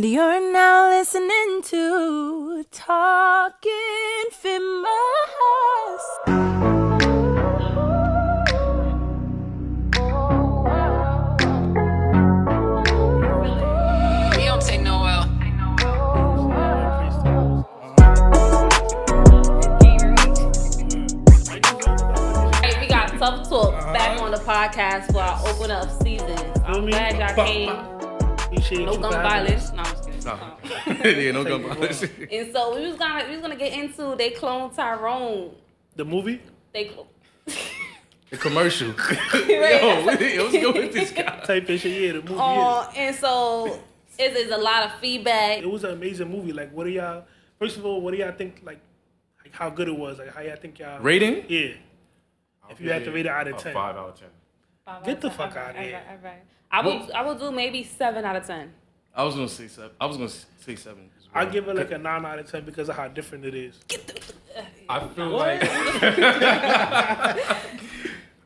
And you're now listening to TLKInfamous. We don't take no L. Hey, we got Tuf Talk back on the podcast for our open up season. I'm glad y'all came. No gun violence. No, I'm just kidding. Yeah, no gun violence. And so we was gonna get into they clone Tyrone. The movie? They The commercial. Yo, Let's go with this guy. Type of shit, yeah, the movie, yeah. And so it's a lot of feedback. It was an amazing movie. Like, what do y'all, first of all, what do y'all think, like how good it was? Like, how y'all think y'all... Rating? Yeah. If you had to rate it out of 10. 5 out of 10. Get the fuck out of here. I would do maybe 7 out of 10. I was gonna say 7. I was gonna say 7. As well. I give it like a 9 out of 10 because of how different it is. I feel like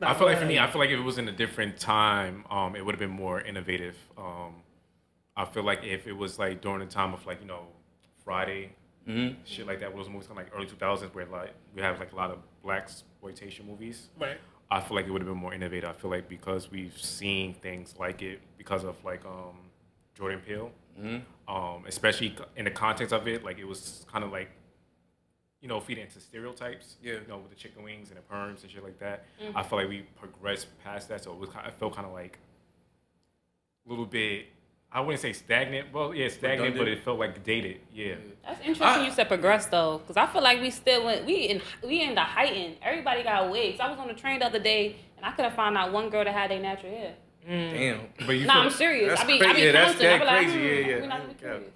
I feel like for me, I feel like if it was in a different time, it would have been more innovative. I feel like if it was like during the time of like, you know, Friday, shit like that, was movies kind of like early 2000s where like we have like a lot of black exploitation movies. Right. I feel like it would have been more innovative. I feel like because we've seen things like it because of like Jordan Peele, especially in the context of it, like it was kind of like, you know, feeding into stereotypes. Yeah. You know, with the chicken wings and the perms and shit like that. I feel like we progressed past that, so it was I felt kind of like a little bit. I wouldn't say stagnant. Well, yeah, stagnant, Redundant. but it felt like dated. Yeah. That's interesting you said progress though, because I feel like we still went. We in the heightened. Everybody got wigs. I was on the train the other day and I couldn't find out one girl that had their natural hair. Damn. But you I'm serious. That's I be crazy. Yeah, that's counting. I be like, crazy. Yeah. we're not even curious.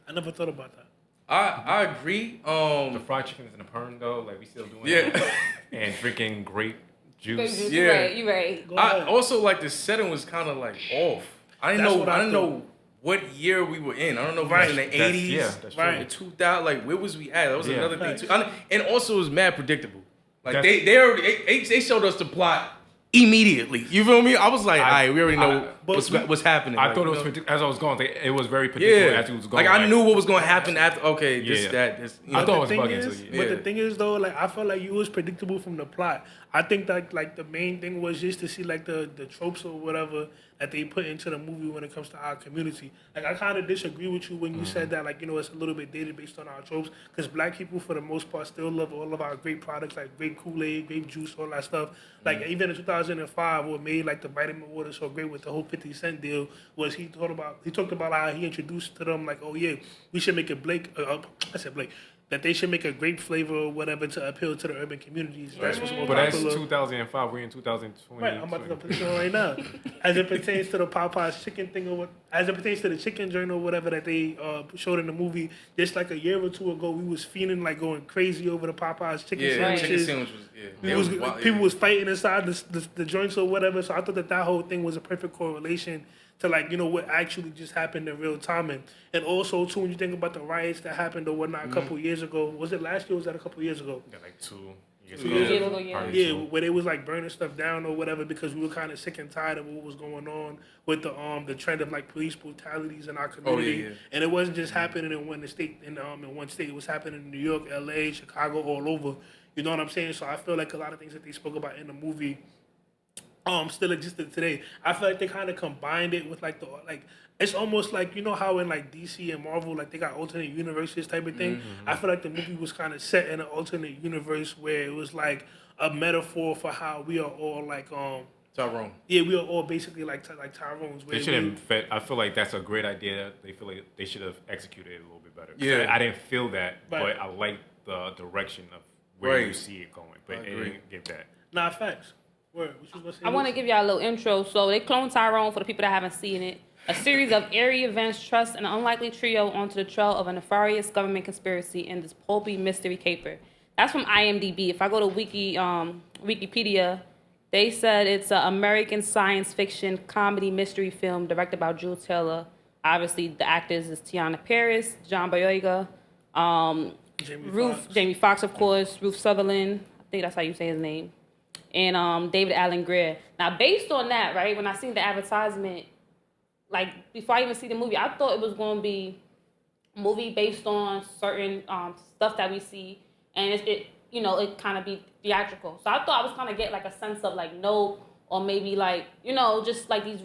I never thought about that. I agree. the fried chickens and the perm though, like we still doing Yeah. that. And drinking grape juice. Yeah. You right. Go I ahead. also like the setting was kind of like off. I didn't That's know. what I I didn't know what year we were in. I don't know if it was in the Right. 80s. Yeah, that's true. Right. The 2000, like where was we at? That was Yeah. another thing Right. too. And also it was mad predictable. Like That's- they already they showed us the plot immediately. You feel me? I was like, all right, we already know what's happening. I Like, thought it you was know? as I was going. It was very predictable Yeah, as it was going. like I knew what was going to happen after. Okay, this, Yeah. that, this. You I know? thought it was The thing bugging is, too. but Yeah. the thing is though, like I felt like it was predictable from the plot. I think that like the main thing was just to see like the tropes or whatever that they put into the movie when it comes to our community. Like I kind of disagree with you when you said that like, you know, it's a little bit dated based on our tropes because black people for the most part still love all of our great products like grape Kool-Aid, grape juice, all that stuff. Like even in 2005, what made like the vitamin water so great with the whole 50 Cent deal was he talked about how he introduced to them like, oh yeah, we should make a that they should make a grape flavor or whatever to appeal to the urban communities. That's what's more But that's popular. 2005. We're in 2020. Right, I'm about to put it on right now. As it pertains to the Popeye's chicken thing, or what, as it pertains to the chicken joint or whatever that they showed in the movie, just like a year or two ago, we was feeling like going crazy over the Popeye's chicken Yeah, sandwiches. chicken sandwich was. Yeah, It was, wild, people yeah. was fighting inside the joints or whatever. So I thought that whole thing was a perfect correlation to like, you know, what actually just happened in real time. And also too, when you think about the riots that happened or whatnot a couple years ago, was it last year or was that a couple years ago? Yeah, like 2 years 2 ago. years ago, yeah. Probably Yeah, 2. where they was like burning stuff down or whatever because we were kind of sick and tired of what was going on with the trend of like police brutalities in our community. yeah. And it wasn't just happening in one state. In one state, it was happening in New York, L.A., Chicago, all over. You know what I'm saying? So I feel like a lot of things that they spoke about in the movie still existed today. I feel like they kind of combined it with like it's almost like, you know how in like DC and Marvel, like they got alternate universes type of thing. I feel like the movie was kind of set in an alternate universe where it was like a metaphor for how we are all like Tyrone. yeah, we are all basically like Tyrones. They should have. I feel like that's a great idea. They feel like they should have executed it a little bit better. Yeah. I didn't feel that, Right. but I like the direction of where you Right. see it going. But I it agree. didn't give that. Nah, facts. Word. What you gonna say? I want to give y'all a little intro. So they cloned Tyrone for the people that haven't seen it. A series of eerie events thrust an unlikely trio onto the trail of a nefarious government conspiracy in this pulpy mystery caper. That's from IMDb. If I go to Wikipedia, they said it's an American science fiction comedy mystery film directed by Jules Taylor. Obviously, the actors is Tiana Paris, John Boyega, Jamie Foxx, of course, Ruth Sutherland. I think that's how you say his name. And David Allen Greer. Now, based on that, right, when I seen the advertisement, like before I even see the movie, I thought it was going to be a movie based on certain stuff that we see, and it you know, it kind of be theatrical. So I thought I was kind of get like a sense of like Nope, or maybe like, you know, just like these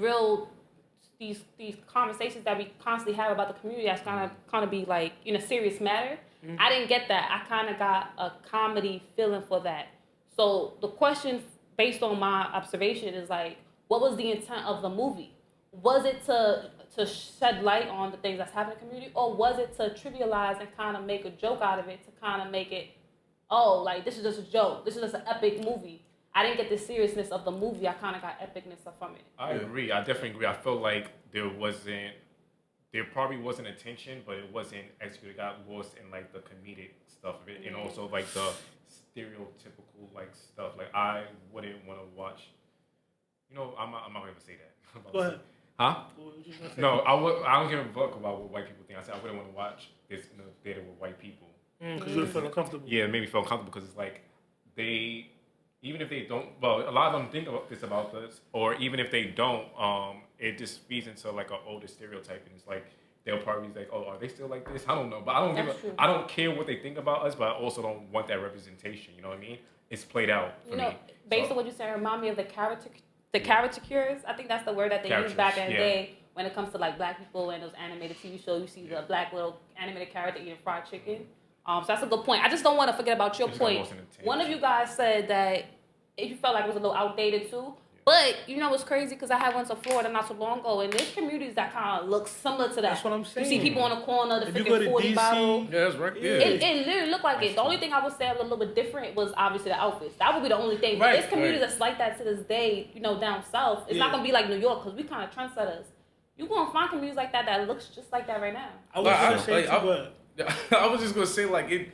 conversations that we constantly have about the community that's kind of be like in a serious matter. Mm-hmm. I didn't get that. I kind of got a comedy feeling for that. So the question based on my observation is like, what was the intent of the movie? Was it to shed light on the things that's happening in the community, or was it to trivialize and kind of make a joke out of it, to kind of make it, oh, like this is just a joke, this is just an epic movie? I didn't get the seriousness of the movie. I kind of got epicness from it. I agree. I definitely agree. I felt like there probably wasn't a tension, but it wasn't executed. It got lost in like the comedic stuff of it, and also like the stereotypical like stuff. Like I wouldn't want to watch. You know, I'm not gonna say that. Go ahead. Huh? No, I don't give a fuck about what white people think. I said I wouldn't want to watch this in a theater with white people. Because you would feel uncomfortable. Yeah, it made me feel uncomfortable because it's like even if they don't, well, a lot of them think about this, or even if they don't, it just feeds into like an older stereotype, and it's like they'll probably be like, oh, are they still like this? I don't know, but I don't care what they think about us, but I also don't want that representation. You know what I mean? It's played out for me. Based on what you said, remind me of the caricatures. I think that's the word that they used back in the day when it comes to like black people and those animated TV shows. You see the black little animated character eating fried chicken. So that's a good point. I just don't want to forget about your point. One of you guys said that you felt like it was a little outdated too. But you know what's crazy? Because I went to Florida not so long ago, and there's communities that kind of look similar to that. That's what I'm saying. You see people on the corner, the freaking 40 bottle. Yeah, that's right. Yeah. It literally looked like it. The only thing I would say was a little bit different was obviously the outfits. That would be the only thing. But there's communities that's like that to this day, you know, down south. It's not going to be like New York because we kind of trendsetters. You're going to find communities like that looks just like that right now. I was just going to say, like,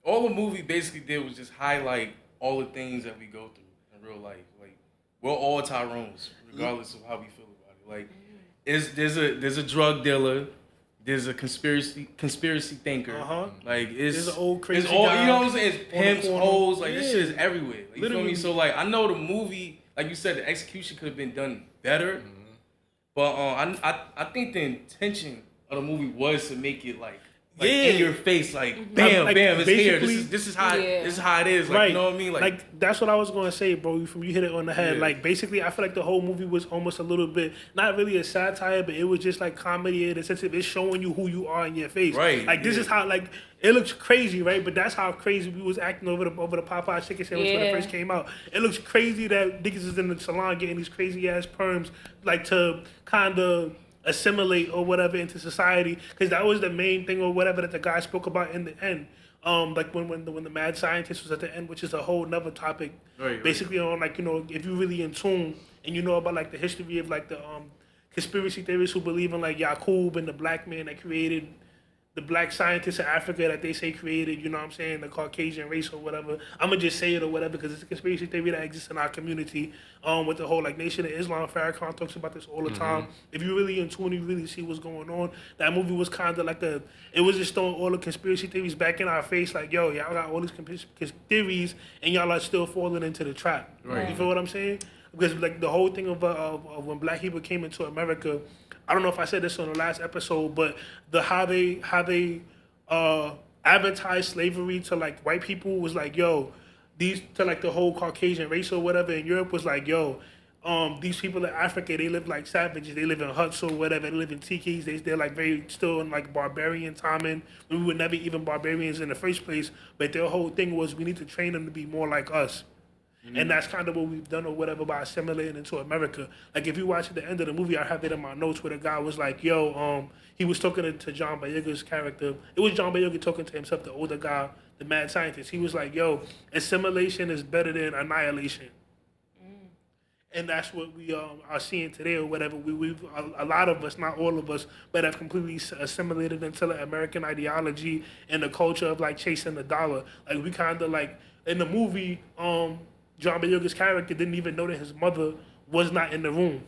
all the movie basically did was just highlight all the things that we go through in real life. Like, we're all Tyrones, regardless of how we feel about it. Like, there's a drug dealer, there's a conspiracy thinker. Like, there's an old crazy guy. You know what I'm saying? It's pimps, hoes, like this shit is everywhere. Like, you feel me? So like, I know the movie, like you said, the execution could have been done better. But I think the intention of the movie was to make it like in your face, like bam, bam, it's here. This is how it is. Like, you know what I mean? Like that's what I was gonna say, bro. You hit it on the head. Like basically, I feel like the whole movie was almost a little bit not really a satire, but it was just like comedy in the sense of it's showing you who you are in your face. Right. Like this is how like it looks crazy, right? But that's how crazy we was acting over the Popeye chicken sandwich when it first came out. It looks crazy that niggas is in the salon getting these crazy ass perms, like to kind of assimilate or whatever into society, because that was the main thing or whatever that the guy spoke about in the end. Like when the mad scientist was at the end, which is a whole nother topic. Basically on like, you know, if you really in tune and you know about like the history of like the conspiracy theorists who believe in like Yaqub and the black man that created the black scientists in Africa that they say created, you know what I'm saying, the Caucasian race or whatever. I'm going to just say it or whatever because it's a conspiracy theory that exists in our community with the whole like Nation of Islam. Farrakhan talks about this all the time. If you really in tune, you really see what's going on. That movie was kind of like it was just throwing all the conspiracy theories back in our face like, yo, y'all got all these theories and y'all are still falling into the trap. You feel what I'm saying? Because like the whole thing of when black people came into America, I don't know if I said this on the last episode, but how they advertised slavery to like white people was like, yo, these to like the whole Caucasian race or whatever in Europe was like, yo, these people in Africa, they live like savages. They live in huts or whatever. They live in tikis. They're like very still in like barbarian time. And we were never even barbarians in the first place. But their whole thing was we need to train them to be more like us. And that's kind of what we've done or whatever by assimilating into America. Like if you watch at the end of the movie, I have it in my notes where the guy was like, yo, he was talking to John Boyega's character. It was John Boyega talking to himself, the older guy, the mad scientist. He was like, yo, assimilation is better than annihilation. And that's what we are seeing today or whatever. We've a lot of us, not all of us, but have completely assimilated into the American ideology and the culture of like chasing the dollar. Like we kind of like, in the movie, John Boyega's character didn't even know that his mother was not in the room.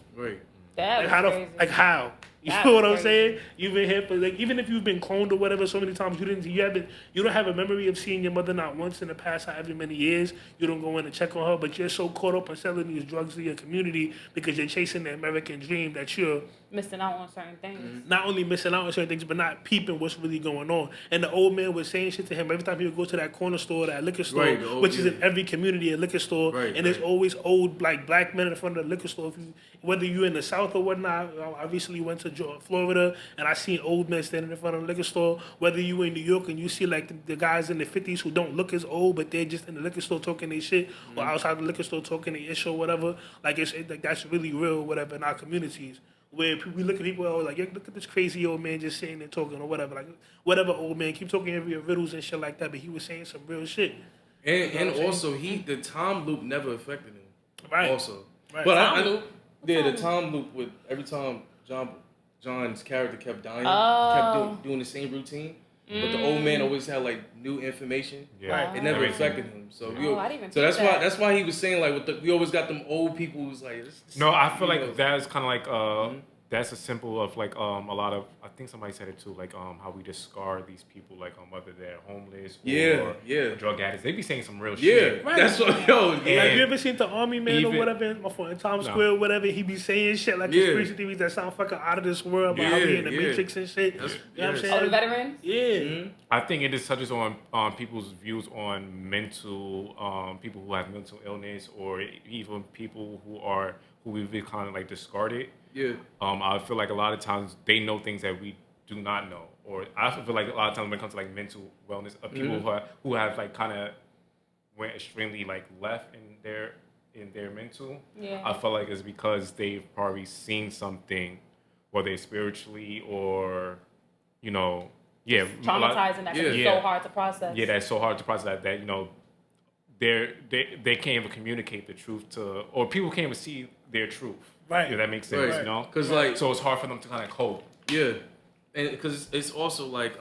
That was crazy. How? You That's know what I'm crazy. saying? You've been here for like even if you've been cloned or whatever so many times, you don't have a memory of seeing your mother not once in the past however many years. You don't go in and check on her, but you're so caught up on selling these drugs to your community because you're chasing the American dream that you're Missing out on certain things. not only missing out on certain things, but not peeping what's really going on. And the old man was saying shit to him every time he would go to that corner store, that liquor store, Right, which is in every community, a liquor store. Right, and there's always old like black men in front of the liquor store. Whether you're in the South or whatnot, I recently went to Florida and I seen old men standing in front of the liquor store. Whether you in New York and you see like the guys in the 50s who don't look as old, but they're just in the liquor store talking their shit, or outside the liquor store talking their issue or whatever. Like like that's really real, whatever, in our communities. Where we look at people like, yeah, look at this crazy old man just sitting there talking or whatever. Like, whatever old man, keep talking every riddles and shit like that, but he was saying some real shit. And also, the time loop never affected him. Right. Also. Right. But Time loop? the time loop with every time John's character kept dying, Oh. he kept doing the same routine. But the old man always had like new information. Yeah. Right. It never That makes affected him. So I didn't even so think that. that's why he was saying like we always got them old people who's like No, I feel you like know. that's kind of like that's a symbol of like a lot of, I think somebody said it too, like how we discard these people, like whether they're homeless or drug addicts. They be saying some real shit. Right. That's what yo. Like, And you ever seen the army man or even- whatever in Times No. Square or whatever? He be saying shit like conspiracy theories that sound fucking out of this world about how we in the Matrix and shit. You know what I'm yes. saying? Oh, the veterans? Yeah. I think it just touches on people's views on mental, people who have mental illness, or even people who we've kind of like discarded. Yeah. I feel like a lot of times they know things that we do not know, or I feel like a lot of times when it comes to like mental wellness, people who have like kind of went extremely like left in their mental. Yeah. I feel like it's because they've probably seen something, whether it's spiritually or Traumatizing that can be Yeah. so hard to process. Yeah, that's so hard to process that they can't even communicate the truth to, or people can't even see their truth. Right. Yeah, that makes sense, Right. you know? Because like So it's hard for them to kind of cope. yeah, and because it's also like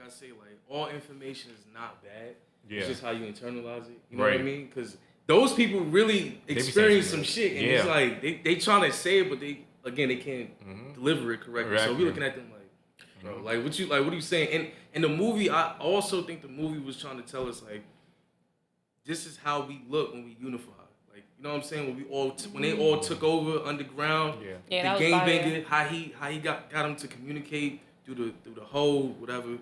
I say, like all information is not bad. Yeah. It's just how you internalize it. You know Right. what I mean? Because those people really be experience saying some some shit, and yeah. it's like they trying to say it, but they can't deliver it correctly. So we Exactly. looking at them like, bro, like what are you saying? And in the movie, I also think the movie was trying to tell us like, this is how we look when we unify. Like, you know what I'm saying? When we when they all took over underground, Yeah, that the was gangbanger, how he got them to communicate through the whole whatever.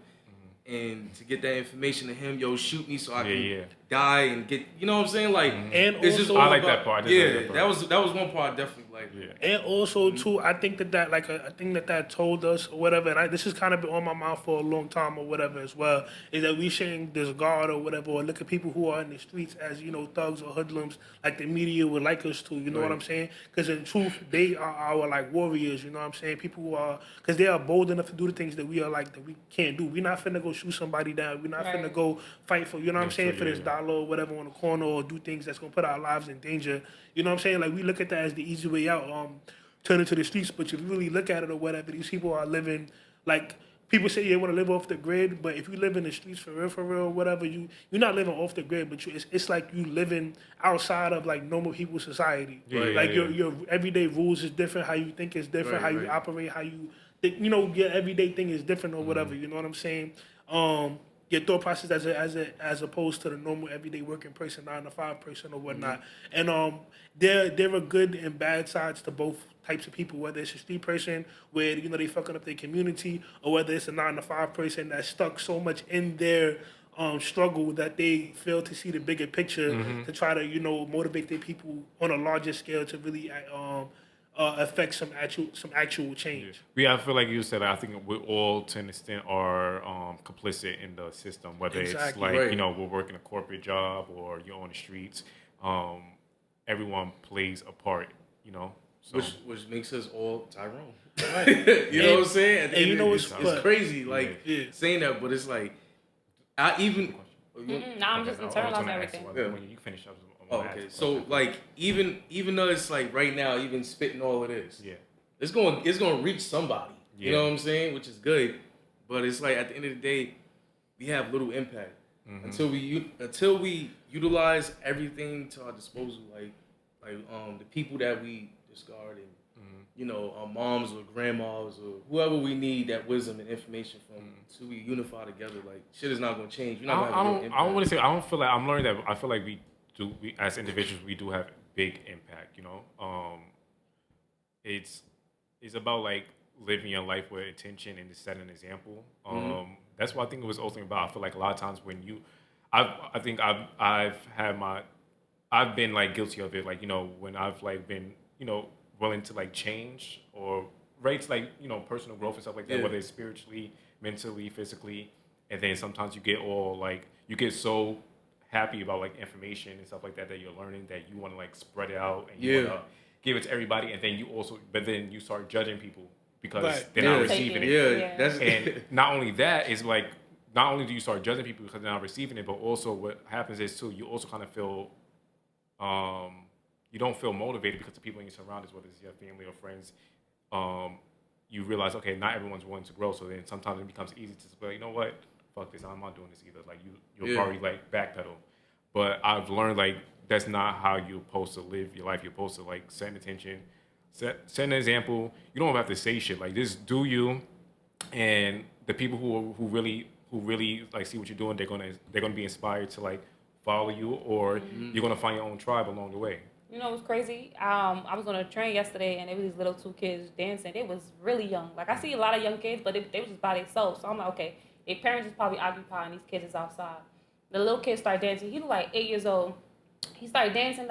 And to get that information to him, yo, shoot me so I can die and get, you know what I'm saying? Like, And it's just also- all I like about- that part. I just Yeah, like that part. that was one part I definitely like. Yeah. And also too, I think that like a thing that told us or whatever, and this has kind of been on my mind for a long time or whatever as well, is that we shouldn't discard or whatever, or look at people who are in the streets as thugs or hoodlums, like the media would like us to. You know what I'm saying? Because in truth, they are our like warriors. You know what I'm saying? People who are, because they are bold enough to do the things that we are like that we can't do. We're not finna go shoot somebody down. We're not finna go fight for what I'm saying, for this dollar or whatever on the corner, or do things that's gonna put our lives in danger. You know what I'm saying? Like, we look at that as the easy way out, turning to the streets. But if you really look at it or whatever, these people are living like, people say you want to live off the grid, but if you live in the streets for real, whatever, you're not living off the grid, but it's like you living outside of like normal people's society. Your everyday rules is different. How you think is different. How you operate. How you think, your everyday thing is different or whatever. You know what I'm saying? Your thought process as opposed to the normal everyday working person, 9-to-5 person or whatnot. And there are good and bad sides to both types of people, whether it's a street person where they fucking up their community, or whether it's a 9-to-5 person that's stuck so much in their struggle that they fail to see the bigger picture to try to motivate their people on a larger scale to really affect some actual change. Yeah, I feel like you said, I think we all to an extent are complicit in the system, whether it's like, we're working a corporate job or you're on the streets. Everyone plays a part, So. Which makes us all Tyrone. Right. You know what I'm saying? And you know it's crazy, like saying that, but it's like I even. Nah, I'm just internalizing everything. When you finish up. Okay, so like even though it's like right now, even spitting all of this, it's gonna reach somebody. You know what I'm saying? Which is good, but it's like at the end of the day, we have little impact until we utilize everything to our disposal, like the people that we discard and our moms or grandmas or whoever we need that wisdom and information from, so we unify together. Like shit is not gonna change. You're not gonna have a real impact. I don't want to say. I don't feel like I'm learning that. I feel like we do. We as individuals, we do have big impact. It's about like living your life with intention and to set an example. That's what I think it was ultimately about. I feel like a lot of times when I think I've been like guilty of it. Like when I've like been willing to like change or rates like personal growth and stuff like that, whether it's spiritually, mentally, physically, and then sometimes you get so happy about like information and stuff like that you're learning that you want to like spread it out and you want to give it to everybody, and then you start judging people because they're not receiving it. And not only that is like, not only do you start judging people because they're not receiving it, but also what happens is too, you also kind of feel, you don't feel motivated because the people in your surroundings, whether it's your family or friends, you realize, okay, not everyone's willing to grow. So then sometimes it becomes easy to say, you know what, fuck this, I'm not doing this either. Like you'll probably like backpedal. But I've learned like that's not how you're supposed to live your life. You're supposed to like set an intention, set an example. You don't have to say shit. Like just do you, and the people who really like see what you're doing, they're gonna be inspired to like follow you, or you're gonna find your own tribe along the way. You know what's crazy? I was on a train yesterday, and there was these little 2 kids dancing. They was really young. Like, I see a lot of young kids, but they was just by themselves. So I'm like, okay, their parents is probably occupying, these kids is outside. The little kid started dancing. He was like 8 years old. He started dancing,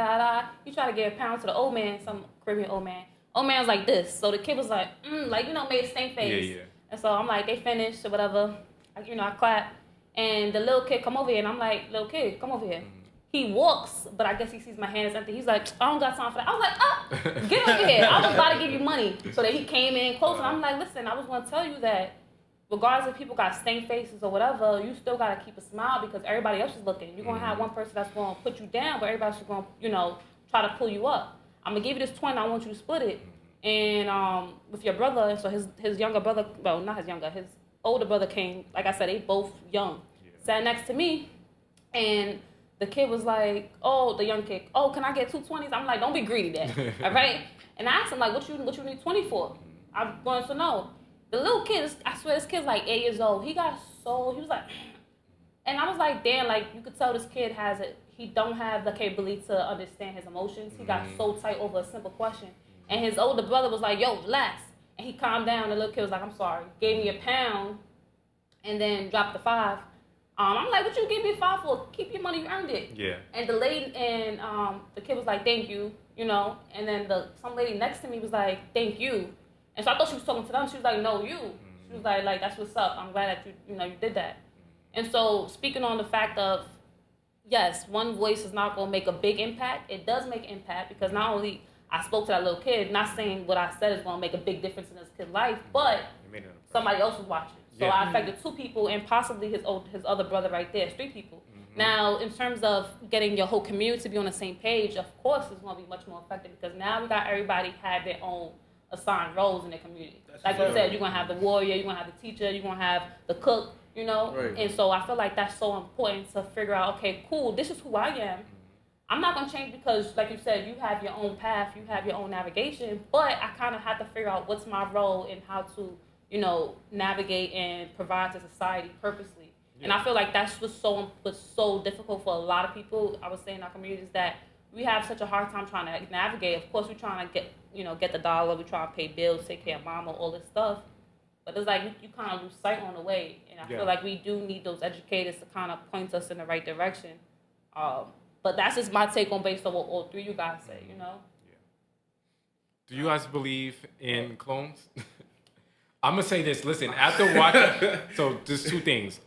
He tried to give a pound to the old man, some Caribbean old man. Old man was like this. So the kid was like, made a stank face. Yeah. And so I'm like, they finished or whatever. I clap. And the little kid come over here, and I'm like, little kid, come over here. He walks, but I guess he sees my hand is empty. He's like, I don't got time for that. I was like, get over here. I was about to give you money. So that he came in close, and I'm like, listen, I was going to tell you that regardless if people got stank faces or whatever, you still got to keep a smile because everybody else is looking. You're going to have one person that's going to put you down, but everybody's going to, try to pull you up. I'm going to give you this 20. I want you to split it. And with your brother, so his younger brother, well, not his younger, his older brother came. Like I said, they both young. Sat next to me, and the kid was like, the young kid, can I get 2 20s? I'm like, don't be greedy, Dad. All right? And I asked him, like, what you need 20 for? I'm going to know. The little kid, I swear, this kid's like 8 years old. He was like, and I was like, damn, like, you could tell this kid he don't have the capability to understand his emotions. He got so tight over a simple question. And his older brother was like, yo, relax. And he calmed down. The little kid was like, I'm sorry. Gave me a pound and then dropped the 5. I'm like, what you give me 5 for? Keep your money, you earned it. Yeah. And the lady and the kid was like, thank you, And then some lady next to me was like, thank you. And so I thought she was talking to them. She was like, no, you. She was like, that's what's up. I'm glad that you did that. And so speaking on the fact of, yes, one voice is not going to make a big impact. It does make impact because not only I spoke to that little kid, not saying what I said is going to make a big difference in this kid's life, but somebody else was watching. So I affected 2 people and possibly his other brother right there. It's 3 people. Now, in terms of getting your whole community to be on the same page, of course, it's going to be much more effective because now we got everybody have their own assigned roles in their community. Like you said, you're going to have the warrior, you're going to have the teacher, you're going to have the cook, Right. And so I feel like that's so important to figure out, okay, cool, this is who I am. I'm not going to change because, like you said, you have your own path, you have your own navigation, but I kind of have to figure out what's my role and how to navigate and provide to society purposely. Yeah. And I feel like that's what's so difficult for a lot of people. I would say in our communities that we have such a hard time trying to navigate. Of course, we're trying to get the dollar. We're trying to pay bills, take care of mama, all this stuff. But it's like you kind of lose sight on the way. And I feel like we do need those educators to kind of point us in the right direction. But that's just my take on based on what all 3 of you guys say, Yeah. Do you guys believe in clones? I'm gonna say this. Listen, after watching, so there's 2 things.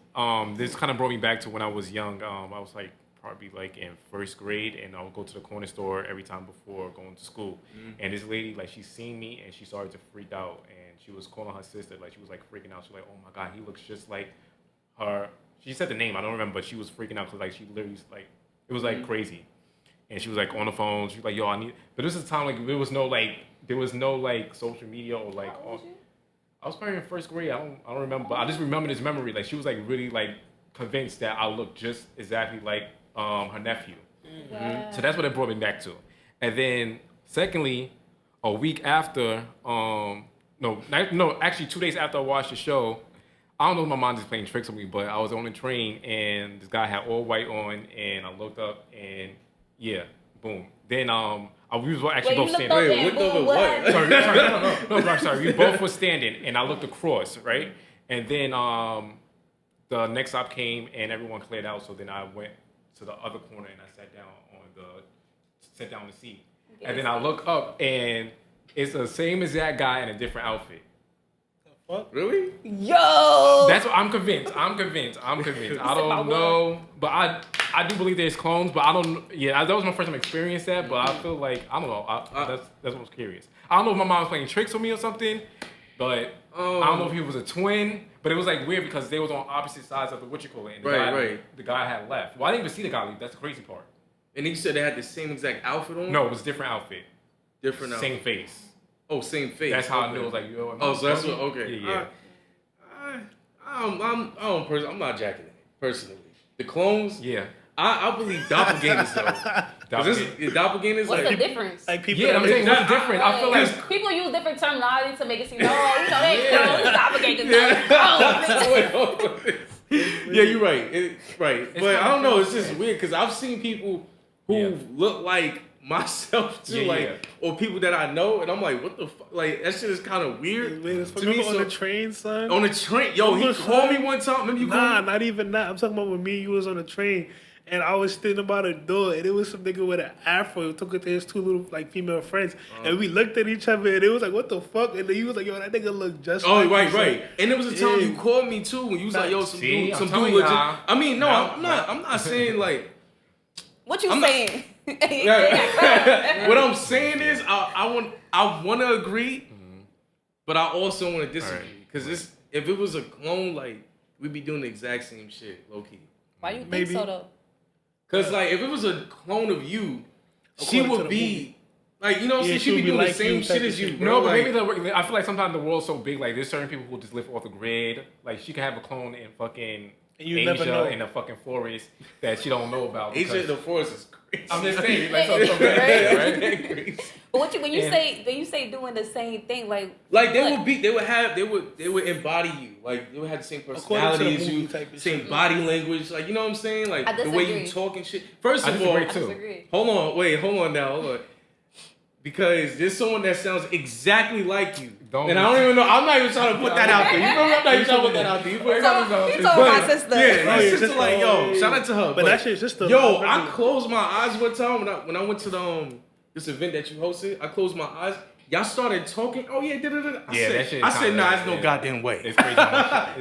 This kind of brought me back to when I was young. I was like probably like in 1st grade, and I would go to the corner store every time before going to school. And this lady, like, she seen me and she started to freak out, and she was calling her sister, like she was like freaking out. She was like, "Oh my God, he looks just like her." She said the name, I don't remember, but she was freaking out because like she literally like it was like crazy. And she was like on the phone. She was like, "Yo, I need." But this is a time like there was no social media or like. I was probably in 1st grade. I don't remember, but I just remember this memory. Like she was like really like convinced that I looked just exactly like her nephew. So that's what it brought me back to. And then secondly, a week after, actually 2 days after I watched the show, I don't know if my mind is playing tricks on me, but I was on the train and this guy had all white on, and I looked up and yeah, boom. Then we was actually both standing. Wait, looked over what? Sorry. We both were standing, and I looked across, right? And then the next stop came, and everyone cleared out. So then I went to the other corner and I sat down on the seat. And then I look up, and it's the same exact guy in a different outfit. What? Really? Yo. That's what I'm convinced. I don't know, but I do believe there's clones, but I don't. Yeah, that was my first time experiencing that, but I feel like I don't know. That's what I was curious. I don't know if my mom was playing tricks on me or something, but I don't know if he was a twin. But it was like weird because they was on opposite sides of the and the guy had left. Well, I didn't even see the guy leave. That's the crazy part. And you said they had the same exact outfit on? No, it was a different outfit. Different outfit. Same face. Oh, same face. That's how I knew it was like, yo. Oh, so that's what, okay. Yeah. I'm not jacking it, personally. The clones? Yeah. I believe doppelgangers, though. Doppelgangers, What's like... the difference? Like people. Yeah, I'm saying what's different. I feel like... People use different terminology to make it seem, they doppelgangers. Yeah, you're right. Right. But I don't know, it's just weird, because I've seen people who look like myself too, or people that I know, and I'm like, what the fuck? Like, that shit is kind of weird. To me, on the train, son. On the train, yo, he called me one time. Remember you called me? Not even that. I'm talking about when me and you was on the train, and I was standing by the door, and it was some nigga with an afro. He took it to his two little female friends, and we looked at each other, and it was like, what the fuck? And then he was like, yo, that nigga look just. Oh, like right. And there was a time you called me too, when you was like, yo, some dude legit. I mean, no, I'm not saying like. What you saying? What I'm saying is, I want to agree, but I also want to disagree, because if it was a clone, like, we'd be doing the exact same shit, low key. Why you think so though? Because like, if it was a clone of you, she would be like, you know what I'm saying? She'd be doing the same shit as you, bro. No, but maybe I feel like sometimes the world's so big, like there's certain people who just live off the grid. Like she can have a clone in fucking Asia in the fucking forest that she don't know about. Asia in the forest is crazy. I'm just saying, like so crazy, right? But when you say doing the same thing, like they would embody you, like they would have the same personality as you, same body language, like you know what I'm saying, like the way you talk and shit. First of all, hold on. Because there's someone that sounds exactly like you. And I don't even know. I'm not even trying to put that out there. You feel me? I'm not even trying to put that out there. You feel me? You told my sister. Yeah, my sister like, yo, shout out to her. But that shit's just yo, I closed my eyes one time when I went to this event that you hosted. I closed my eyes. Y'all started talking. Oh yeah, I said, nah, there's no goddamn way. It's crazy.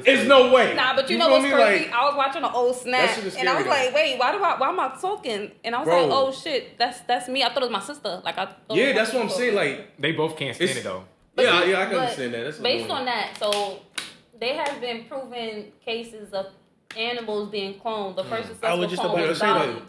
It's no way. Nah, but you know what's crazy? I was watching an old snap, and I was like, wait, why am I talking? And I was like, oh shit, that's me. I thought it was my sister. Like that's what I'm saying. Like they both can't stand it though. Yeah, I can understand that. That's based on that, so they have been proven cases of animals being cloned. The first successful clone was Dolly.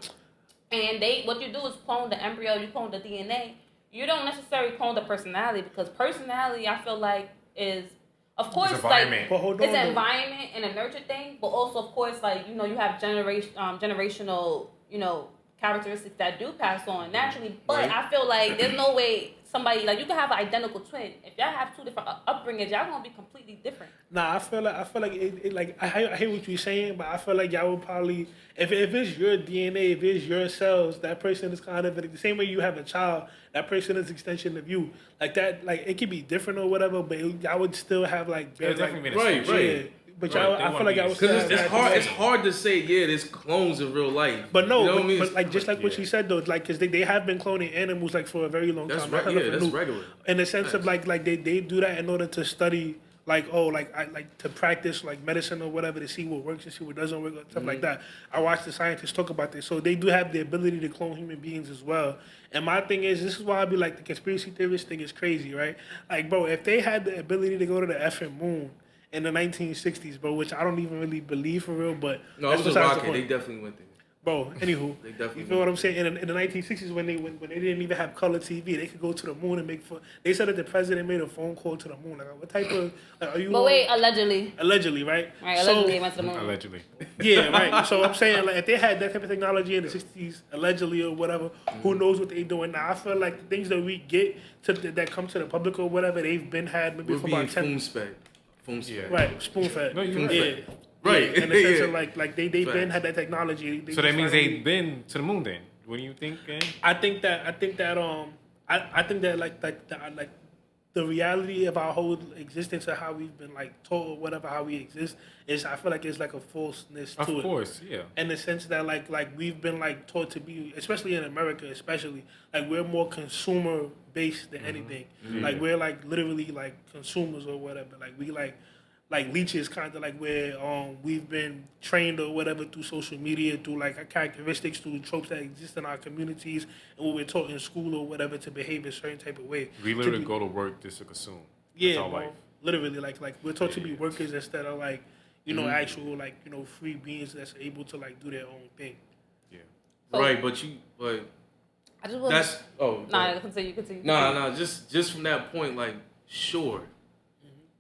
And what you do is clone the embryo, you clone the DNA. You don't necessarily clone the personality, because personality, I feel like, is, of course, it's an environment and a nurture thing, but also, of course, like, you know, you have generational, you know, characteristics that do pass on naturally. But I feel like there's no way somebody, like, you can have an identical twin. If y'all have two different upbringings, y'all gonna be completely different. Nah, I feel like it like I hear what you're saying, but I feel like y'all would probably, if it's your DNA, if it's your cells, that person is kind of the same way you have a child. That person is an extension of you. Like that, like it could be different or whatever, but y'all would still have like right. Yeah. But y'all, I feel like I was because it's hard to say. Yeah, there's clones in real life. But no, you know what I mean? But like just like what you said though, like because they have been cloning animals like for a very long time. That's regular. In the sense of like they do that in order to study to practice like medicine or whatever, to see what works and see what doesn't work, stuff like that. I watched the scientists talk about this, so they do have the ability to clone human beings as well. And my thing is, this is why I be like the conspiracy theorist thing is crazy, right? Like, bro, if they had the ability to go to the effing moon in the 1960s, bro, which I don't even really believe for real, but no, it was a rocket. They definitely went there. Bro, anywho, you feel what I'm saying? In the 1960s, when they didn't even have color TV, they could go to the moon and make fun. They said that the president made a phone call to the moon. Like, what type of are you? But wait, allegedly. Allegedly, right? Right, allegedly went to the moon. Allegedly. Yeah, right. So I'm saying, like, if they had that type of technology in the 60s, allegedly or whatever, who knows what they doing now? I feel like the things that we get that come to the public or whatever, they've been had maybe for about 10 years. Right, spoon fed. No, you're right. Right. In the sense of like they've been had that technology. So that means they've been to the moon then. What do you think? I think that like the reality of our whole existence or how we've been like taught or whatever how we exist is I feel like it's like a falseness to it. Of course, yeah. In the sense that like we've been like taught to be, especially in America, like we're more consumer based than anything. Mm-hmm. Like we're like literally like consumers or whatever. Like we like leeches, kind of like where we've been trained or whatever through social media, through like our characteristics, through tropes that exist in our communities, and what we're taught in school or whatever to behave a certain type of way. We literally go to work just to consume. Yeah, That's our life. Literally, like we're taught to be workers instead of like actual like free beings that's able to like do their own thing. Yeah. So, right, but I just that's continue. Nah, just from that point, like sure.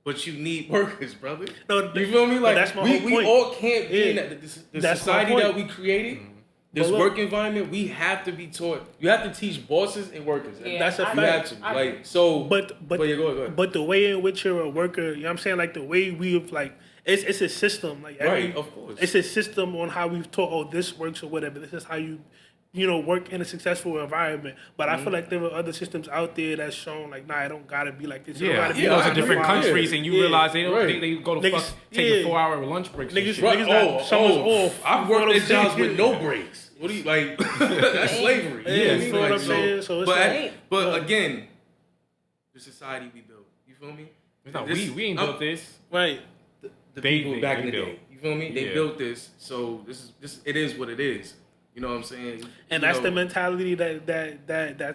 But you need workers, brother. No, you feel me? Like that's my whole point. We all can't be in the society that we created. Mm-hmm. This work environment, we have to be taught. You have to teach bosses and workers. Yeah, that's a fact. You have to. Like so. But yeah, go ahead. But the way in which you're a worker, you know what I'm saying? Like the way we've like it's a system. Like right, of course. It's a system on how we've taught. Oh, this works or whatever. This is how you work in a successful environment. But I feel like there were other systems out there that's shown like, nah, it don't gotta be like this. You go to different countries and you realize they don't they go to take a 4-hour lunch break. Niggas off. I've worked at jobs with no breaks. What do you like? That's slavery. Yeah, you know what I'm saying? So it's but again, the society we built. You feel me? It's not we ain't built this. Right. The people back in the day. You feel me? They built this. So this it is what it is. You know what I'm saying? And that's the mentality that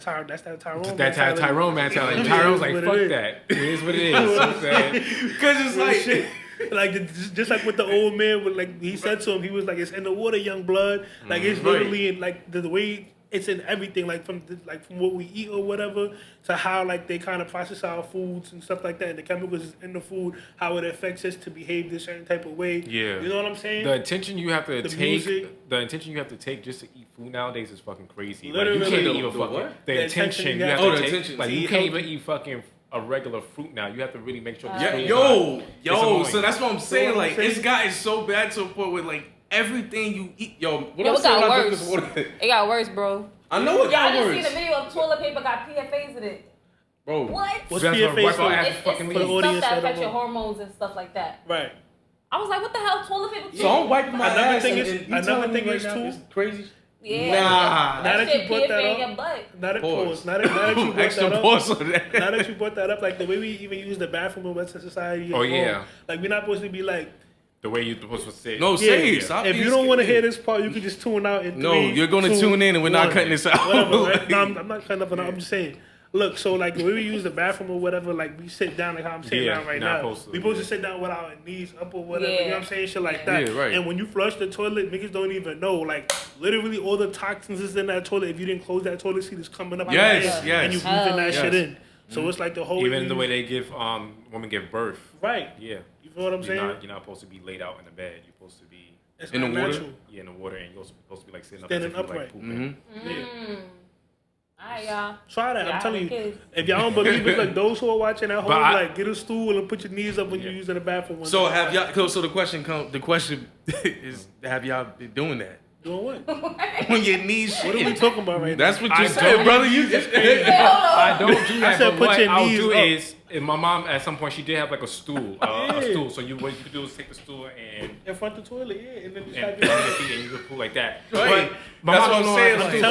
Tyrone. That's that Tyrone mentality. Tyrone's like, fuck that. It is what it is. Because it's like. Like just like with the old man, with like he said to him, he was like, "It's in the water, young blood." Like it's literally in like the way it's in everything, like from what we eat or whatever, to how like they kind of process our foods and stuff like that, and the chemicals is in the food, how it affects us to behave this certain type of way. Yeah, you know what I'm saying? The attention you have to take just to eat food nowadays is fucking crazy. Literally, like you can't even fucking the attention you have to take. Like you can't even eat fucking a regular fruit now. You have to really make sure. Yo, so that's what I'm saying. Like it's gotten so bad to a point where like everything you eat, it got worse. It got worse, bro. I know it got worse. I just seen a video of toilet paper got PFAs in it. Bro, what? What's PFAs for? It's stuff that affects your hormones and stuff like that. Right. I was like, what the hell, toilet paper? So I'm wiping my ass. Another thing is too crazy. Yeah. Now that you brought that up, now that you brought that up, like the way we even use the bathroom in Western society. Oh yeah. Like we're not supposed to be like. The way you're supposed to say. No, say it. If you don't want to hear this part, you can just tune out. No, you're going to tune in, and we're not cutting this out. Whatever, right? No, I'm not cutting up. I'm just saying. Look, so like the way we use the bathroom or whatever, like we sit down like how I'm sitting down right now. We supposed to sit down with our knees up or whatever. You know what I'm saying? Shit like that. Yeah, right. And when you flush the toilet, niggas don't even know. Like literally, all the toxins is in that toilet. If you didn't close that toilet seat, it's coming up. Yes. And you breathing that shit in. So it's like the whole. Even the way they give women give birth. Right. Yeah. You feel what I'm saying? You're not supposed to be laid out in the bed. You're supposed to be in the water. Yeah, in the water, and you're supposed to be like standing upright. Like, Alright, y'all. Try that. I'm telling you. If y'all don't believe it, like those who are watching at home, like get a stool and put your knees up when you're using the bathroom. So have y'all? So the question is, have y'all been doing that? Doing what? On your knees. What are we talking about right now? That's what you said, brother. You just. I don't do that. I said but put your I'll knees do up. is, and my mom at some point she did have like a stool, a stool. So what you could do is take the stool and in front of the toilet, and then just have your feet and you could pull like that. Right. But that's what I'm saying.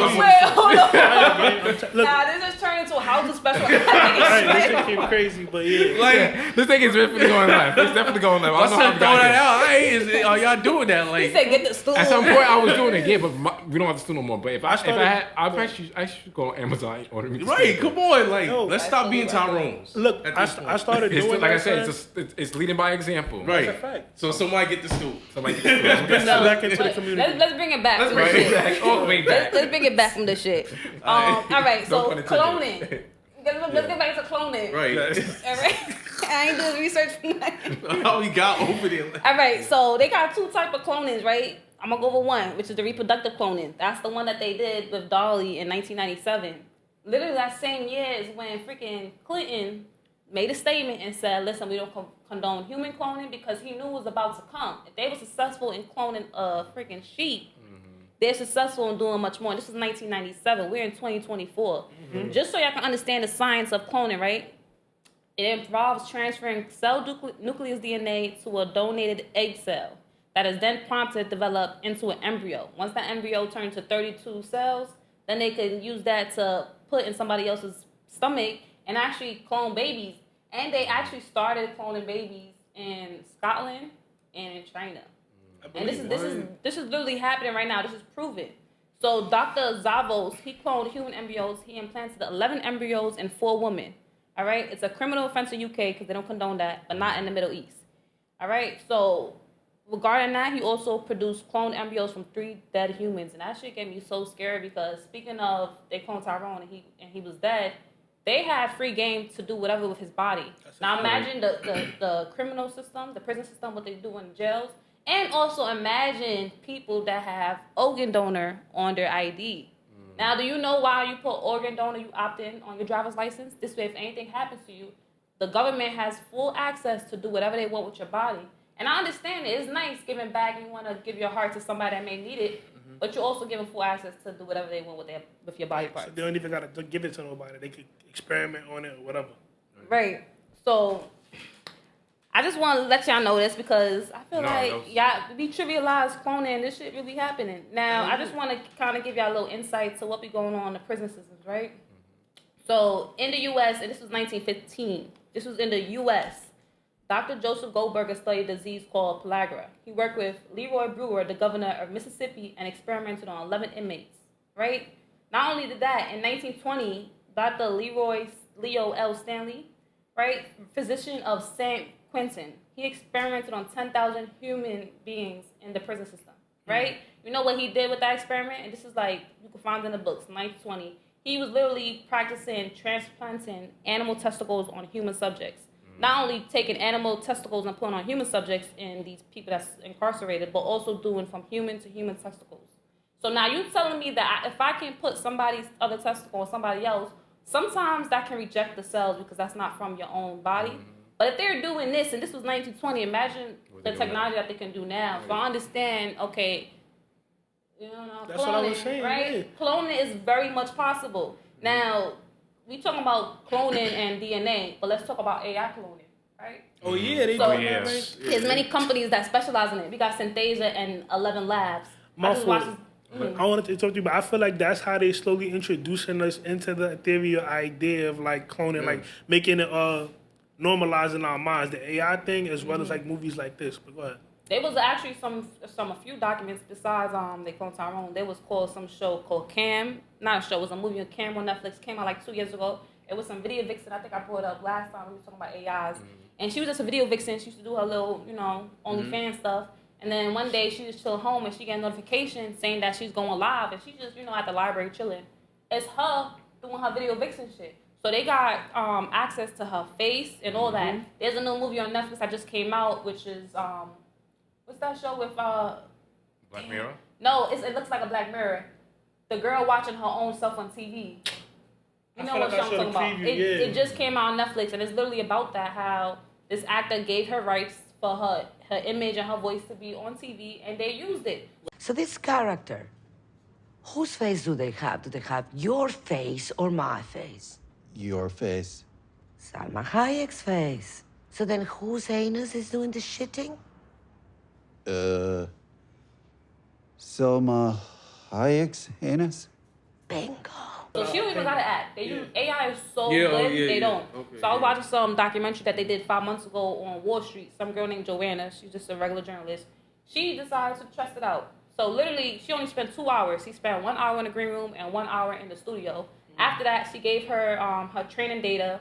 Nah, this just turned into a house of special. This shit came crazy, but like this thing is definitely going live. It's definitely going live. I said throw that out. Are y'all doing that? Like he said, get the stool. At some point, I was doing it, but we don't have the stool no more. But if I had, I should go on Amazon and order me. Right, come on, like let's stop being Tyrones. Look, I started doing like that. I said, it's leading by example. Right. That's a fact. So somebody get the scoop. Let's bring it back into the community. Let's bring it back. Let's bring it back all the way back. Let's bring it back from this shit. All right, so cloning. Let's get back to cloning. Right. All right. I ain't doing research for nothing. How we got over there. All right, so they got two type of clonings, right? I'm gonna go over one, which is the reproductive cloning. That's the one that they did with Dolly in 1997. Literally that same year is when freaking Clinton made a statement and said, listen, we don't condone human cloning because he knew it was about to come. If they were successful in cloning a freaking sheep, they're successful in doing much more. This was 1997. We're in 2024. Just so y'all can understand the science of cloning, right? It involves transferring cell nucleus DNA to a donated egg cell that is then prompted to develop into an embryo. Once that embryo turns to 32 cells, then they can use that to put in somebody else's stomach and actually clone babies. And they actually started cloning babies in Scotland and in China. And this is literally happening right now. This is proven. So Dr. Zavos, he cloned human embryos. He implanted 11 embryos in 4 women. All right? It's a criminal offense in UK because they don't condone that, but not in the Middle East. All right? So regarding that, he also produced cloned embryos from 3 dead humans. And that shit get me so scared because speaking of, they cloned Tyrone and he was dead, they had free game to do whatever with his body. Now imagine the criminal system, the prison system, what they do in jails. And also imagine people that have organ donor on their ID. Now, do you know why you put organ donor, you opt in on your driver's license? This way, if anything happens to you, the government has full access to do whatever they want with your body. And I understand it. It's nice giving back and you want to give your heart to somebody that may need it, but you're also giving full access to do whatever they want with your body parts. So they don't even got to give it to nobody. They could experiment on it or whatever. Right. So I just want to let y'all know this because I feel we trivialize cloning. This shit really happening. Now, I just want to kind of give y'all a little insight to what be going on in the prison systems, right? So in the U.S., and this was 1915, this was in the U.S., Dr. Joseph Goldberger studied a disease called pellagra. He worked with Leroy Brewer, the governor of Mississippi, and experimented on 11 inmates, right? Not only did that, in 1920, Dr. Leo L. Stanley, right, physician of St. Quentin, he experimented on 10,000 human beings in the prison system, right? You know what he did with that experiment? And this is like, you can find it in the books, 1920. He was literally practicing transplanting animal testicles on human subjects. Not only taking animal testicles and putting on human subjects in these people that's incarcerated, but also doing from human to human testicles. So now you telling me that if I can put somebody's other testicle on somebody else, sometimes that can reject the cells because that's not from your own body. But if they're doing this, and this was 1920, imagine the technology that they can do now. So I understand, okay, you know, that's cloning, what I was saying, right? yeah. Cloning is very much possible. Now, we talking about cloning and DNA, but let's talk about AI cloning, right? Oh yeah, they So, do that, right? There's many companies that specialize in it. We got Synthesia and 11 Labs. My fault. I wanted to talk to you, but I feel like that's how they slowly introducing us into the theory or idea of like cloning, like making it normalizing our minds, the AI thing, as well as like movies like this. But go ahead. There was actually a few documents besides they cloned Tyrone. There was called some show called Cam. Not a show, it was a movie on Cam on Netflix. Came out like 2 years ago. It was some video vixen. I think I brought it up last time we were talking about AIs. And she was just a video vixen. She used to do her little, OnlyFans stuff. And then one day she just chilled home and she got a notification saying that she's going live. And she just, at the library chilling. It's her doing her video vixen shit. So they got access to her face and all that. There's a new movie on Netflix that just came out, which is what's that show with Black Mirror? No, it looks like a Black Mirror. The girl watching her own self on TV. You know what show I'm talking about? It just came out on Netflix, and it's literally about that, how this actor gave her rights for her image and her voice to be on TV, and they used it. So this character, whose face do they have? Do they have your face or my face? Your face. Salma Hayek's face. So then whose anus is doing the shitting? Selma Hayek's anus? Bingo. So she don't even gotta act. They use AI is so good, they don't. Okay, so I was watching some documentary that they did 5 months ago on Wall Street. Some girl named Joanna, she's just a regular journalist. She decided to test it out. So literally, she only spent 2 hours. She spent 1 hour in the green room and 1 hour in the studio. After that, she gave her her training data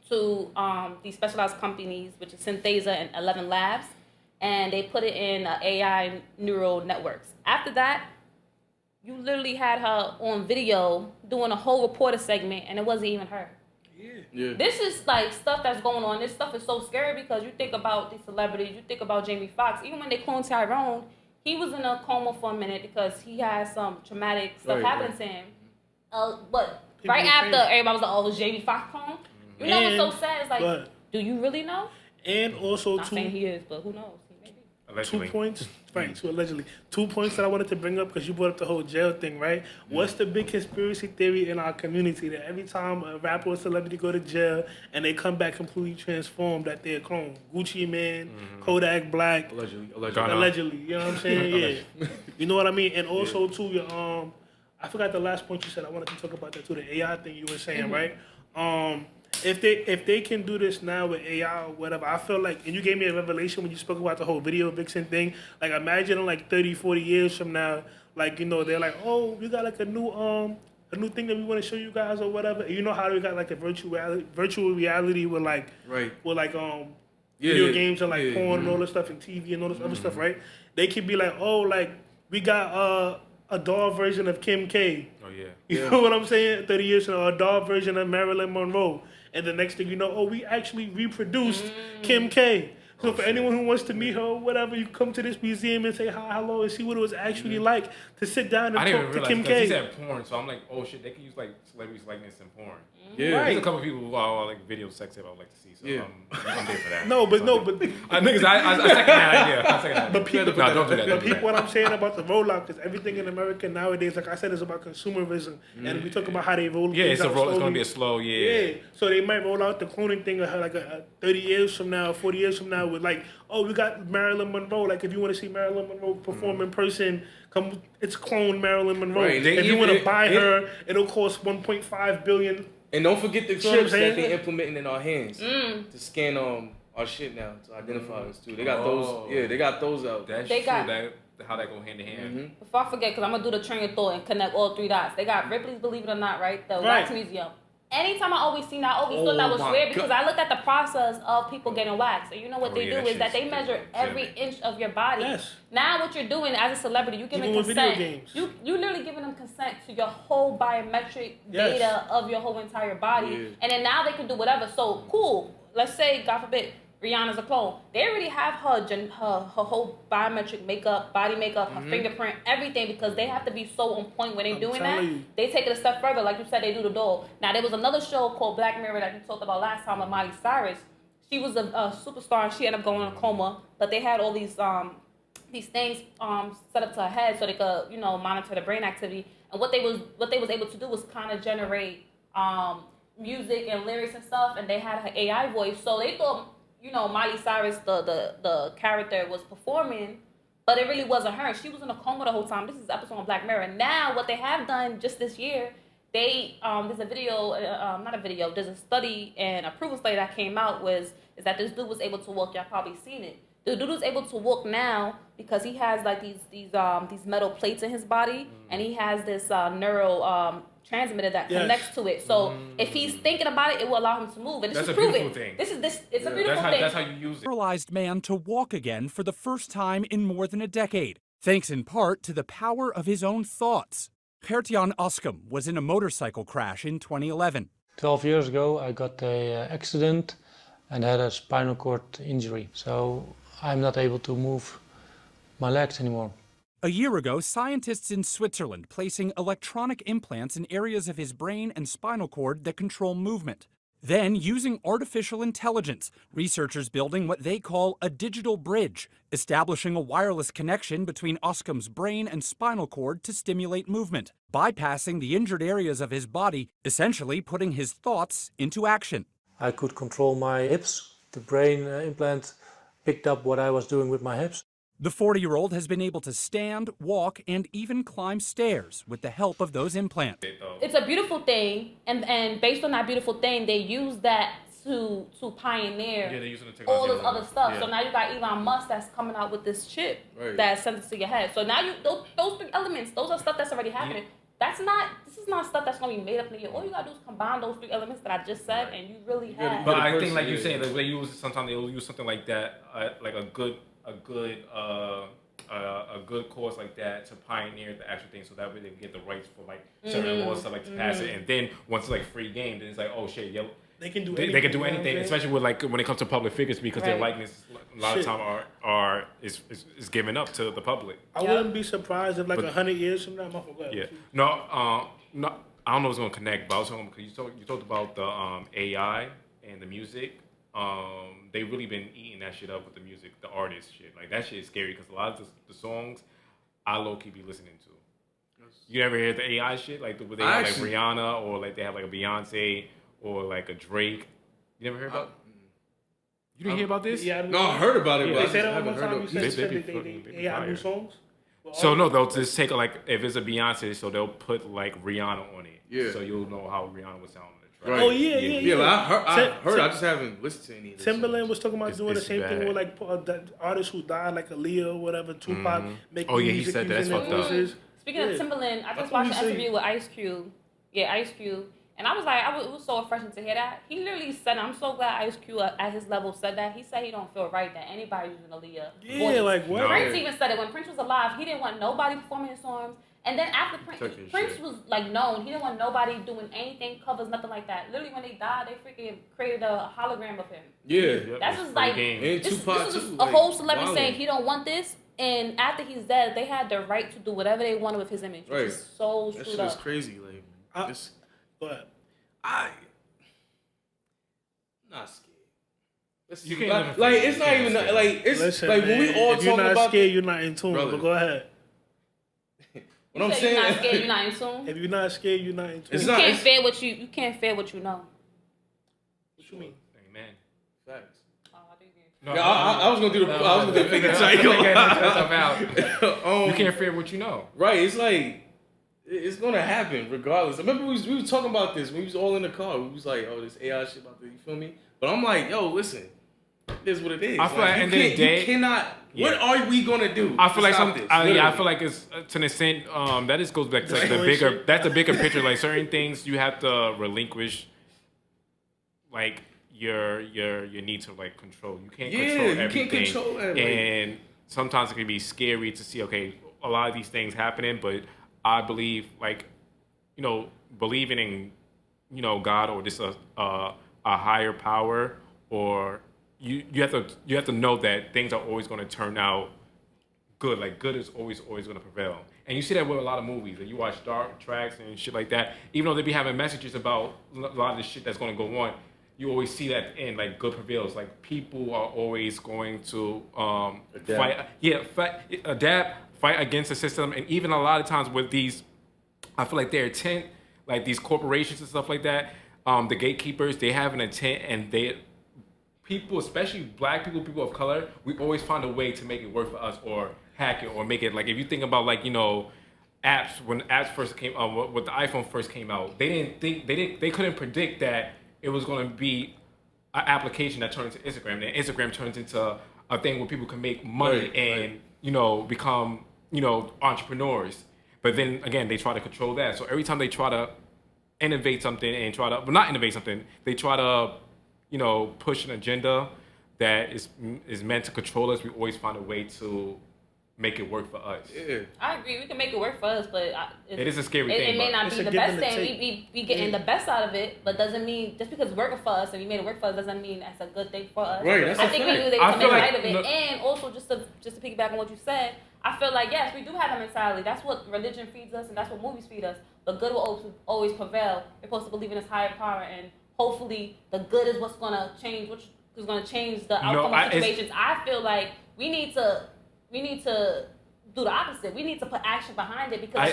to these specialized companies, which is Synthesa and 11 Labs, and they put it in AI neural networks. After that, you literally had her on video doing a whole reporter segment, and it wasn't even her. Yeah. This is like stuff that's going on. This stuff is so scary because you think about these celebrities, you think about Jamie Foxx. Even when they cloned Tyrone, he was in a coma for a minute because he had some traumatic stuff happen to him. But right after, everybody was like, "Oh, it was Jamie Foxx clone." You know what's so sad? It's like, do you really know? And also, not saying he is, but who knows? Allegedly. 2 points, right? So allegedly, 2 points that I wanted to bring up because you brought up the whole jail thing, right? What's the big conspiracy theory in our community that every time a rapper or celebrity go to jail and they come back completely transformed, that they're clone? Gucci Man, Kodak Black, allegedly. You know what I'm saying? Yeah, you know what I mean. And also too, your I forgot the last point you said. I wanted to talk about that too. The AI thing you were saying, right? If they can do this now with AI or whatever, I feel like, and you gave me a revelation when you spoke about the whole video vixen thing. Like, imagine in like 30, 40 years from now, like, you know, they're like, oh, we got like a new thing that we want to show you guys or whatever. And you know how we got like the virtual reality with like, video games and like porn and all this stuff and TV and all this other stuff, right? They could be like, oh, like we got a doll version of Kim K. Oh yeah. You know what I'm saying? 30 years from now, a doll version of Marilyn Monroe. And the next thing you know, we actually reproduced Kim K. So for anyone who wants to meet her or whatever, you come to this museum and say hi, hello, and see what it was actually like to sit down and talk to Kim K. He said porn, so I'm like, oh shit, they can use like celebrities likeness in porn. Yeah, there's a couple of people who are like video sex tape I would like to see. So I'm there for that. Niggas, I second that idea. But people, don't do that. But people, what I'm saying about the rollout, because everything in America nowadays, like I said, is about consumerism, and we talk about how they roll. It's going to be a slow. Yeah. So they might roll out the cloning thing like 30 years from now, 40 years from now, with like, oh, we got Marilyn Monroe. Like, if you want to see Marilyn Monroe perform in person, come. It's clone Marilyn Monroe. Right. If you want to buy her, it'll cost $1.5 billion. And don't forget the chips that they're implementing in our hands to scan our shit now to identify us too. They got those. Yeah, they got those out. That's true. How that go hand in hand. Before I forget, because I'm gonna do the train of thought and connect all 3 dots. They got Ripley's Believe It or Not, right? The wax museum. Anytime I always seen that, I always thought that was weird because I looked at the process of people getting waxed. And you know what they do is that they measure every inch of your body. Yes. Now what you're doing as a celebrity, you're giving consent. You literally giving them consent to your whole biometric data of your whole entire body. Yeah. And then now they can do whatever. So cool. Let's say, God forbid, Rihanna's a clone. They already have her whole biometric makeup, body makeup, her fingerprint, everything, because they have to be so on point when they're doing that. They take it a step further, like you said, they do the doll. Now there was another show called Black Mirror that you talked about last time with Miley Cyrus. She was a superstar and she ended up going in a coma, but they had all these things set up to her head so they could, you know, monitor the brain activity. And what they was able to do was kind of generate music and lyrics and stuff, and they had her AI voice, so they thought, you know, Miley Cyrus, the character, was performing, but it really wasn't her. She was in a coma the whole time. This is an episode on Black Mirror. Now, what they have done just this year, there's a video, there's a study and a proven study that came out is that this dude was able to walk. Y'all probably seen it. The dude was able to walk now because he has like these metal plates in his body, and he has this neural transmitter that connects to it. So if he's thinking about it, it will allow him to move. And this is proven. It's a beautiful thing. That's how you use it. Paralyzed man to walk again for the first time in more than a decade, thanks in part to the power of his own thoughts. Gert-Jan Askum was in a motorcycle crash in 2011. 12 years ago, I got an accident and had a spinal cord injury. So I'm not able to move my legs anymore. A year ago, scientists in Switzerland placing electronic implants in areas of his brain and spinal cord that control movement. Then, using artificial intelligence, researchers building what they call a digital bridge, establishing a wireless connection between Askum's brain and spinal cord to stimulate movement, bypassing the injured areas of his body, essentially putting his thoughts into action. I could control my hips. The brain implant picked up what I was doing with my hips. The 40-year-old has been able to stand, walk, and even climb stairs with the help of those implants. It's a beautiful thing, and based on that beautiful thing, they use that to pioneer all this other stuff. Yeah. So now you got Elon Musk that's coming out with this chip that's sent to your head. So now those 3 elements, those are stuff that's already happening. This is not stuff that's gonna be made up in a year. All you gotta do is combine those 3 elements that I just said, and you really have. But I think, like you saying, like they use sometimes they'll use something like that, like a good course like that to pioneer the actual thing, so that way they can get the rights for like certain laws stuff like to pass it, and then once it's like free game, then it's like, oh shit, yo. They can do anything, especially with like when it comes to public figures, because their likeness a lot of time is given up to the public. I wouldn't be surprised if like 100 years from now, no, I don't know if it's gonna connect, but I was talking because you talked about the AI and the music. They really been eating that shit up with the music, the artist shit. Like that shit is scary because a lot of the songs I low key be listening to. You ever hear the AI shit like where they have like Rihanna or like they have like a Beyonce or like a Drake? You never heard about? You didn't hear about this? Yeah, no, I heard about it, but they said I haven't heard of it. They have new songs. So no, they'll just take like if it's a Beyonce, so they'll put like Rihanna on it. Yeah. So you'll know how Rihanna would sound on the track. Right. Oh yeah. I heard. I just haven't listened to any of this. Timberland was talking about doing the same thing with like the artists who died, like Aaliyah or whatever, Tupac, making music he said that. That's fucked up. Speaking of Timberland, I just watched an interview with Ice Cube. Yeah, Ice Cube. And I was like, it was so refreshing to hear that. He literally said, I'm so glad Ice Cube at his level said that. He said he don't feel right that anybody using Aaliyah. Yeah, like what? Prince even said it. When Prince was alive, he didn't want nobody performing his songs. And then after Prince was like known, he didn't want nobody doing anything, covers, nothing like that. Literally when they died, they freaking created a hologram of him. Yeah. That's just like, this is a whole celebrity saying he don't want this. And after he's dead, they had the right to do whatever they wanted with his image. Which is so screwed up. That shit is crazy. Like, go ahead. I'm not scared. You can't like it's not even like it's Listen, like man, when we all if you're talking not about scared, you're not in tune. Brother. But go ahead. What I'm saying, you're not scared, you're not in tune. If you're not scared, you're not in tune. You can't fear what you can't fear what you know. What you mean? Amen. Facts. No, I was gonna do the figure cycle. You can't fear what you know. Right. It's like it's gonna happen regardless. I remember we was talking about this when we was all in the car. We was like, oh, this AI shit about to, you feel me? But I'm like, yo, listen, it is what it is. I feel like you cannot. Yeah. What are we gonna do? I feel like I feel like it's to an extent that just goes back to like the bigger. That's the bigger picture. Like certain things you have to relinquish, like your need to like control. You can't control everything. You can't control everything. And sometimes it can be scary to see. Okay, a lot of these things happening, but I believe, like, believing in, God or just a higher power, or you have to know that things are always going to turn out good. Like, good is always going to prevail. And you see that with a lot of movies. Like, you watch Star Treks and shit like that. Even though they be having messages about a lot of the shit that's going to go on, you always see that in like good prevails. Like, people are always going to fight against the system. And even a lot of times with these, I feel like their intent, like these corporations and stuff like that, the gatekeepers, they have an intent, and people, especially black people, people of color, we always find a way to make it work for us, or hack it, or make it, like, if you think about, like, apps, when apps first came out, when the iPhone first came out, they couldn't predict that it was going to be an application that turned into Instagram, and Instagram turns into a thing where people can make money and become entrepreneurs. But then again, they try to control that. So every time they try to innovate something and not innovate something, they try to push an agenda that is meant to control us. We always find a way to make it work for us. Yeah. I agree. We can make it work for us, but it is a scary thing. It may not be the best thing. We getting the best out of it, but doesn't mean just because it's working for us and we made it work for us doesn't mean that's a good thing for us. Right. That's I think we use it to make light of it, and also just to piggyback on what you said, I feel like yes, we do have that mentality. That's what religion feeds us, and that's what movies feed us. But good will always prevail. We're supposed to believe in this higher power, and hopefully the good is what's gonna change. Which is gonna change the outcome of situations. I feel like we need to do the opposite. We need to put action behind it, because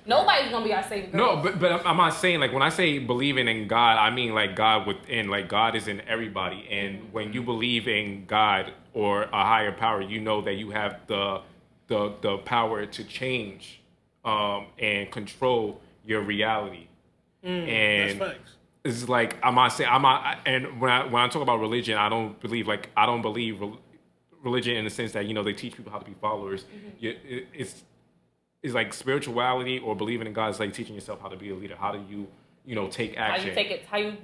nobody's gonna be our savior. No, but I'm not saying, like, when I say believing in God, I mean like God within, like God is in everybody. And when you believe in God or a higher power, you know that you have the power to change and control your reality. And that's facts. It's like and when I talk about religion, I don't believe religion in the sense that they teach people how to be followers. is like spirituality or believing in God is like teaching yourself how to be a leader. How do you, take action? How you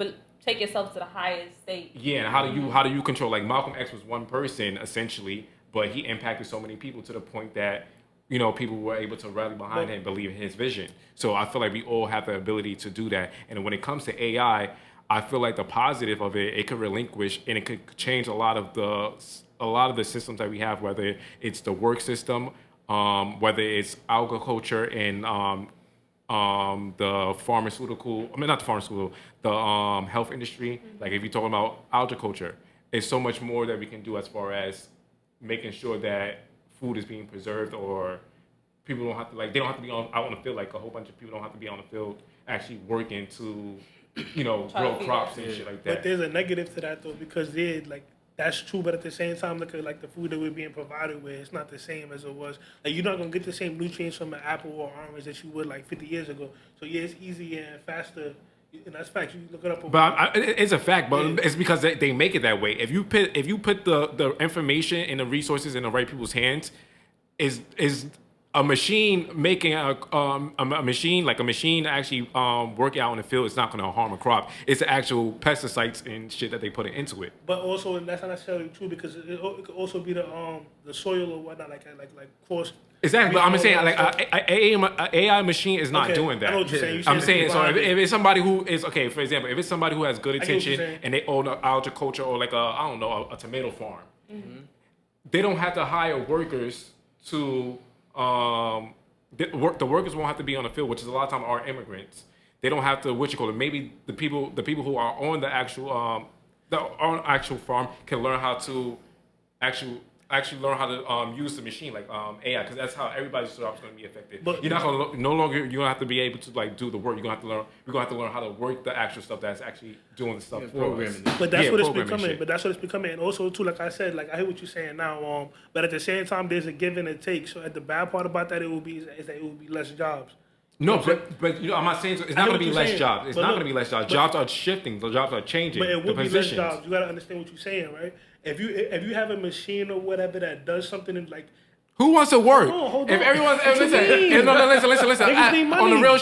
take yourself to the highest state. Yeah, and how do you control? Like Malcolm X was one person essentially, but he impacted so many people to the point that people were able to rally behind him and believe in his vision. So I feel like we all have the ability to do that. And when it comes to AI, I feel like the positive of it could relinquish and it could change a lot of the systems that we have, whether it's the work system, whether it's agriculture and the pharmaceutical, not the pharmaceutical, the health industry. Like if you're talking about agriculture, it's so much more that we can do as far as making sure that food is being preserved, or people don't have to they don't have to be out on the field. Like a whole bunch of people don't have to be on the field actually working to, grow crops and shit like that. But there's a negative to that though, because that's true, but at the same time, look at the food that we're being provided with. It's not the same as it was. Like you're not gonna get the same nutrients from an apple or orange that you would 50 years ago. So yeah, it's easier and faster, and that's fact. You look it up. But it's a fact, but it's because they make it that way. If you put the information and the resources in the right people's hands, is a machine making a machine actually working out in the field is not going to harm a crop. It's the actual pesticides and shit that they put into it. But also, that's not necessarily true, because it could also be the soil or whatnot, like cross. Exactly, but I'm saying an AI machine is not doing that. I know what you're saying. I'm saying, so if it's somebody who is for example, if it's somebody who has good intention and they own agriculture or a tomato farm, they don't have to hire workers to. The workers won't have to be on the field, which is a lot of time are immigrants. They don't have to maybe the people who are on the actual farm can learn how to actually learn how to use the machine like AI, because that's how everybody's job's going to be affected. But you're not going to you're going to have to be able to do the work. We're going to have to learn how to work the actual stuff that's actually doing the stuff for us. But that's what it's becoming. But that's what it's becoming. And also too, like I said, I hear what you're saying now. But at the same time, there's a give and a take. So the bad part about that is that it will be less jobs. No, but I'm not saying it's not going to be less jobs. It's not going to be less jobs. Jobs are shifting. The jobs are changing. But it will be less jobs. You got to understand what you're saying, right? If you have a machine or whatever that does something who wants to work? Hold if on. everyone's listen. On the real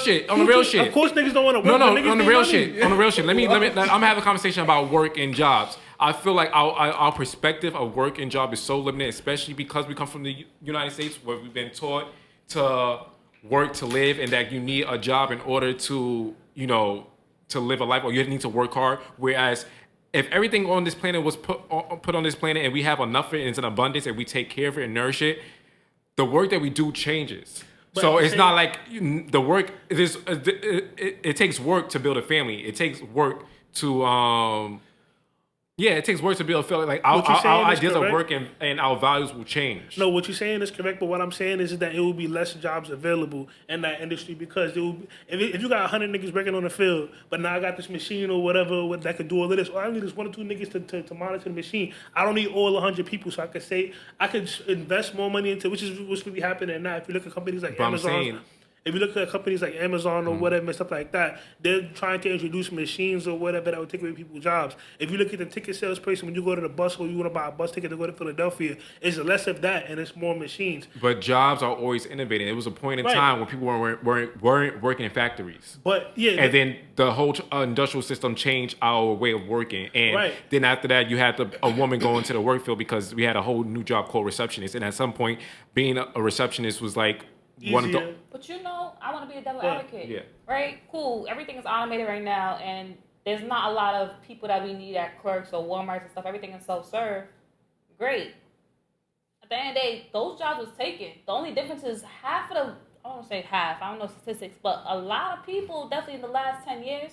shit. Of course, niggas don't want to work. No, on the real shit. On the real shit. Let me. I'm gonna have a conversation about work and jobs. I feel like our perspective of work and job is so limited, especially because we come from the United States, where we've been taught to work to live, and that you need a job in order to to live a life, or you need to work hard. Whereas if everything on this planet was put on this planet and we have enough of it and it's in abundance and we take care of it and nourish it, the work that we do changes. But so it's not like the work. It takes work to build a family. It takes work to it takes work to build a family. Like our ideas of work and our values will change. No, what you're saying is correct, but what I'm saying is that it will be less jobs available in that industry, because if you got 100 niggas working on the field, but now I got this machine or whatever that could do all of this, or I need just 1 or 2 niggas to monitor the machine. I don't need all 100 people, so I could invest more money into, which is what's really happening now. If you look at companies like Amazon. If you look at companies like Amazon or whatever and stuff like that, they're trying to introduce machines or whatever that will take away people's jobs. If you look at the ticket salesperson, when you go to the bus or you want to buy a bus ticket to go to Philadelphia, it's less of that and it's more machines. But jobs are always innovating. It was a point in time when people weren't working in factories. And then the whole industrial system changed our way of working. And then after that, you had a woman go into the work field because we had a whole new job called receptionist. And at some point, being a receptionist was like one of the... But I want to be a devil advocate. Yeah. Right? Cool. Everything is automated right now, and there's not a lot of people that we need at clerks or Walmarts and stuff. Everything is self-serve. Great. At the end of the day, those jobs was taken. The only difference is half of the... I don't want to say half. I don't know statistics, but a lot of people, definitely in the last 10 years,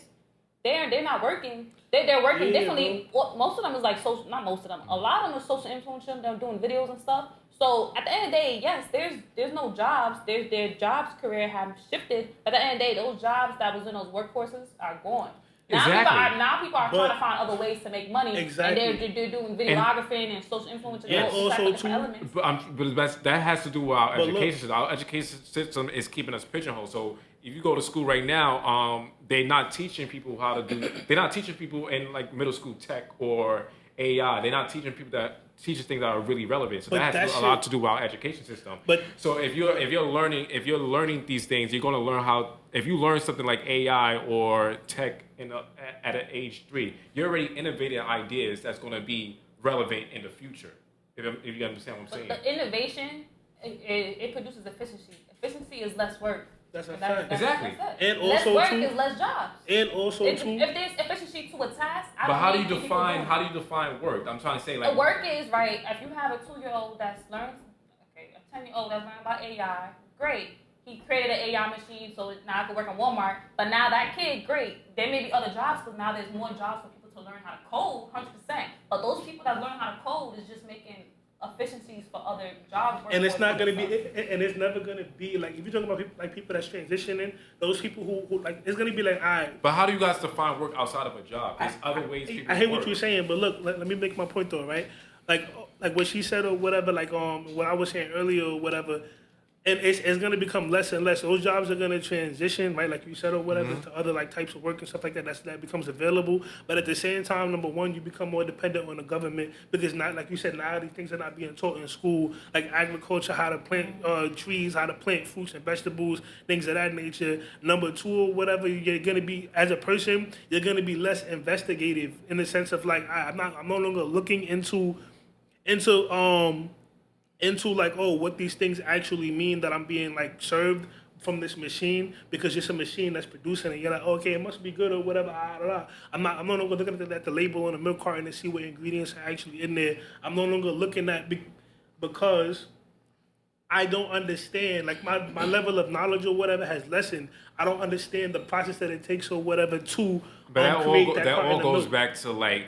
they're not working. They're working differently. Well, most of them is social... Not most of them. A lot of them are social influencers. They're doing videos and stuff. So at the end of the day, yes, there's no jobs. Their jobs career have shifted. At the end of the day, those jobs that was in those workforces are gone. Now people are trying to find other ways to make money. Exactly. And they're doing videography and social influence and all different elements. But that has to do with our education system. Our education system is keeping us pigeonholed. So if you go to school right now, they're not teaching people how to do. They're not teaching people in middle school tech or AI. They're not teaching people teaches things that are really relevant. So But that has a lot to do with our education system. But so if you're learning these things, you're going to learn how. If you learn something like AI or tech at an age 3, you're already innovating ideas that's going to be relevant in the future. If you understand what I'm saying. The innovation, it produces efficiency. Efficiency is less work. That's a fact. Exactly. And less also work too, is less jobs. And also if too. If there's efficiency to a task, but how do you define work? I'm trying to say like the work is right. If you have a 2-year-old that's learning, a 10-year-old that's learning about AI, great. He created an AI machine, so now I can work in Walmart. But now that kid, great. There may be other jobs, because now there's more jobs for people to learn how to code, 100%. But those people that learn how to code is just making efficiencies for other jobs. And it's not gonna be, and it's never gonna be like, if you're talking about people that's transitioning, those people who like, it's gonna be like, all right. But how do you guys define work outside of a job? There's other ways people I hear work. what you're saying, but look, let me make my point though, right? Like what she said or whatever, like what I was saying earlier or whatever. And it's gonna become less and less. Those jobs are gonna transition, right? Like you said or whatever, to other like types of work and stuff like that. That becomes available. But at the same time, number one, you become more dependent on the government because not like you said, now these things are not being taught in school, like agriculture, how to plant trees, how to plant fruits and vegetables, things of that nature. Number two or whatever, you're gonna be as a person, you're gonna be less investigative in the sense of like I'm no longer looking into like, oh, what these things actually mean that I'm being like served from this machine because it's a machine that's producing it. You're like, okay, it must be good or whatever. I'm no longer looking at the label on the milk carton to see what ingredients are actually in there. I'm no longer looking at because I don't understand. Like my level of knowledge or whatever has lessened. I don't understand the process that it takes or whatever to create that all goes milk. back to like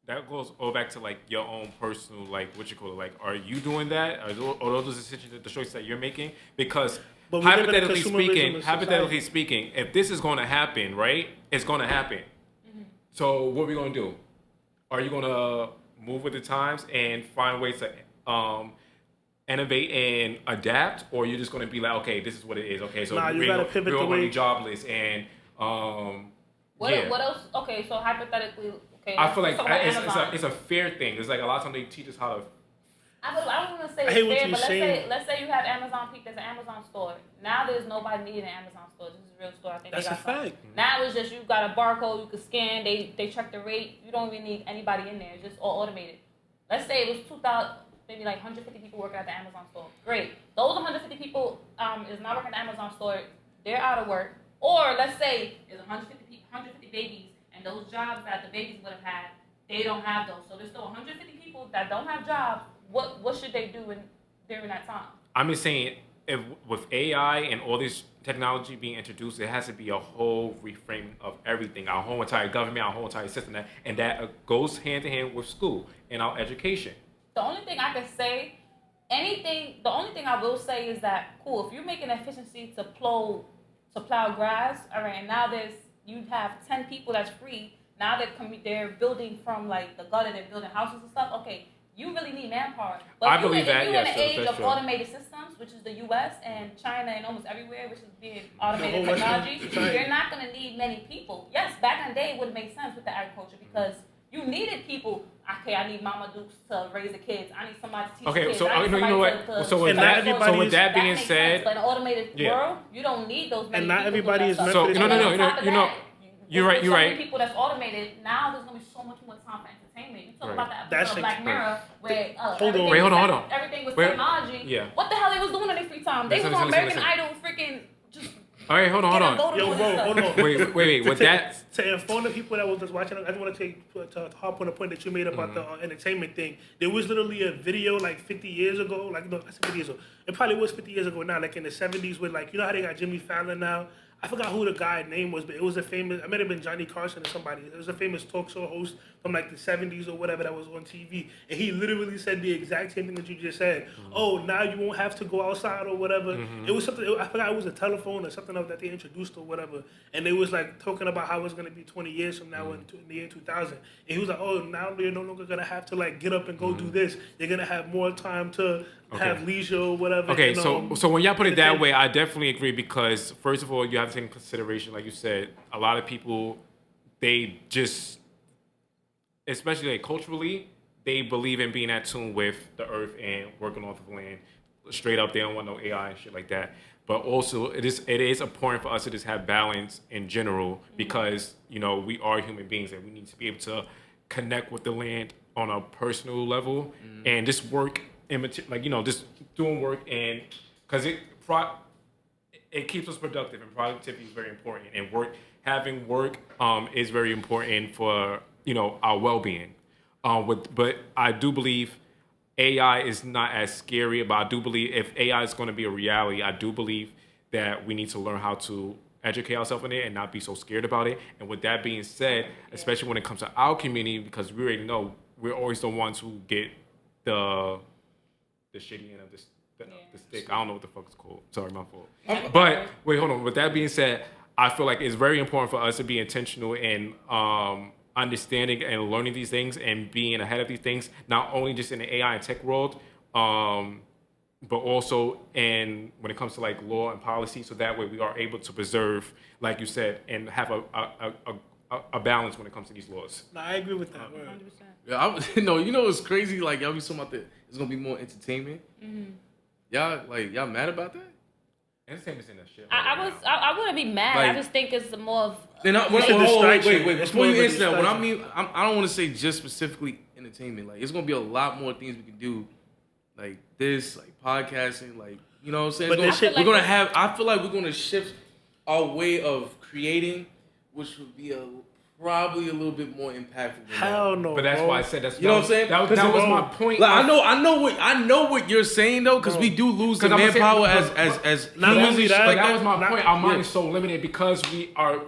that goes all back to like your own personal, like what you call it, like are you doing that? Are those the choices that you're making? Because hypothetically speaking, if this is going to happen, right, it's going to happen. Mm-hmm. So what are we going to do? Are you going to move with the times and find ways to innovate and adapt, or you're just going to be like, okay, this is what it is. Okay, so you gotta pivot we're the going to way be jobless and what else? Okay, so hypothetically. Okay, I feel like it's a fair thing. It's like a lot of times they teach us how to. I don't want to say it's fair, but let's say you have Amazon Peak. There's an Amazon store. Now there's nobody needing an Amazon store. This is a real store. I think that's they got a fact. Something. Now it's just you got a barcode you can scan. They check the rate. You don't even need anybody in there. It's just all automated. Let's say it was 2,000, maybe like 150 people working at the Amazon store. Great. Those 150 people is not working at the Amazon store. They're out of work. Or let's say it's 150 babies. And those jobs that the babies would have had, they don't have those. So there's still 150 people that don't have jobs. What should they do during that time? I'm just saying, if with AI and all this technology being introduced, it has to be a whole reframing of everything, our whole entire government, our whole entire system, and that goes hand in hand with school and our education. The only thing I can say, the only thing I will say is that, cool, if you're making efficiency to plow grass, all right, and now you have 10 people that's free. Now they're building from like the gutter, they're building houses and stuff. Okay, you really need manpower. But if you're in the age of automated systems, which is the U.S. and China and almost everywhere, which is being automated technology, you're not going to need many people. Yes, back in the day it would have made sense with the agriculture because you needed people. Okay, I need Mama Dukes to raise the kids. I need somebody to teach the kids. Okay, so you know what? So with that being said, but in an automated world, you don't need those many people. And not everybody is meant for this. You're right. So many people that's automated. Now there's gonna be so much more time for entertainment. You talk about that episode of Black Mirror where hold on. Everything was technology. Yeah. What the hell they was doing in their free time? They was on American Idol, freaking just. All right, hold on. Yo, bro, hold on. Wait. With that, to inform the people that was just watching, I just want to hop on the point that you made about the entertainment thing. There was literally a video like 50 years ago, like no, that's 50 years ago. It probably was 50 years ago now, like in the 70s, with like, you know how they got Jimmy Fallon now. I forgot who the guy's name was, but it was a famous, it might have been Johnny Carson or somebody. It was a famous talk show host from like the 70s or whatever that was on TV. And he literally said the exact same thing that you just said. Mm-hmm. Oh, now you won't have to go outside or whatever. Mm-hmm. It was something, I forgot it was a telephone or something that they introduced or whatever. And they was like talking about how it's going to be 20 years from now in the year 2000. And he was like, oh, now you're no longer going to have to like get up and go do this. You're going to have more time to have leisure or whatever. Okay, so when y'all put it that way, I definitely agree because first of all, you have to take into consideration, like you said, a lot of people, they just, especially like culturally, they believe in being at tune with the earth and working off of the land. Straight up, they don't want no AI and shit like that. But also, it is important for us to just have balance in general because, you know, we are human beings and we need to be able to connect with the land on a personal level and just work, like, you know, just doing work and because it keeps us productive and productivity is very important and having work is very important for, you know, our well-being. But I do believe AI is not as scary, but I do believe if AI is going to be a reality, I do believe that we need to learn how to educate ourselves in it and not be so scared about it. And with that being said, especially when it comes to our community, because we already know we're always the ones who get the shitty end of the stick. I don't know what the fuck it's called. Sorry, my fault. But wait, hold on. With that being said, I feel like it's very important for us to be intentional in understanding and learning these things and being ahead of these things, not only just in the AI and tech world, but also when it comes to like law and policy, so that way we are able to preserve, like you said, and have a balance when it comes to these laws. No, I agree with that. 100%. Yeah, you know it's crazy. Like y'all be talking about it's gonna be more entertainment. Y'all mad about that? Entertainment's in that shit. I wouldn't be mad. Like, I just think it's more of. Wait. Before you answer that, what I mean, I don't want to say just specifically entertainment. Like, it's gonna be a lot more things we can do, like this, like podcasting, like, you know what I'm saying. I feel like we're gonna shift our way of creating, which would be probably a little bit more impactful. Hell no. But that's why I said you know what I'm saying. That was my point. Like, I know what you're saying though, because we do lose the manpower as not only that. But that was my point. Our mind is so limited because we are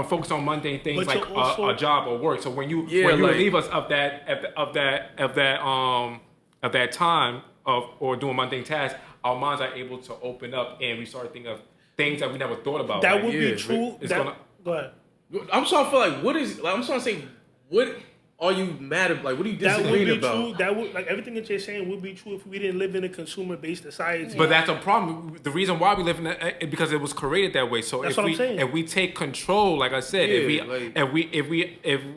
focused on mundane things like a job or work. So when you relieve us of that time or doing mundane tasks, our minds are able to open up and we start thinking of things that we never thought about. That would be true. Go ahead. I'm trying to feel like I'm trying to say, what are you mad at? Like, what are you disagreeing about? True. That would, like, everything that you're saying would be true if we didn't live in a consumer-based society. But that's a problem. The reason why we live in it because it was created that way. So if we take control, like I said, if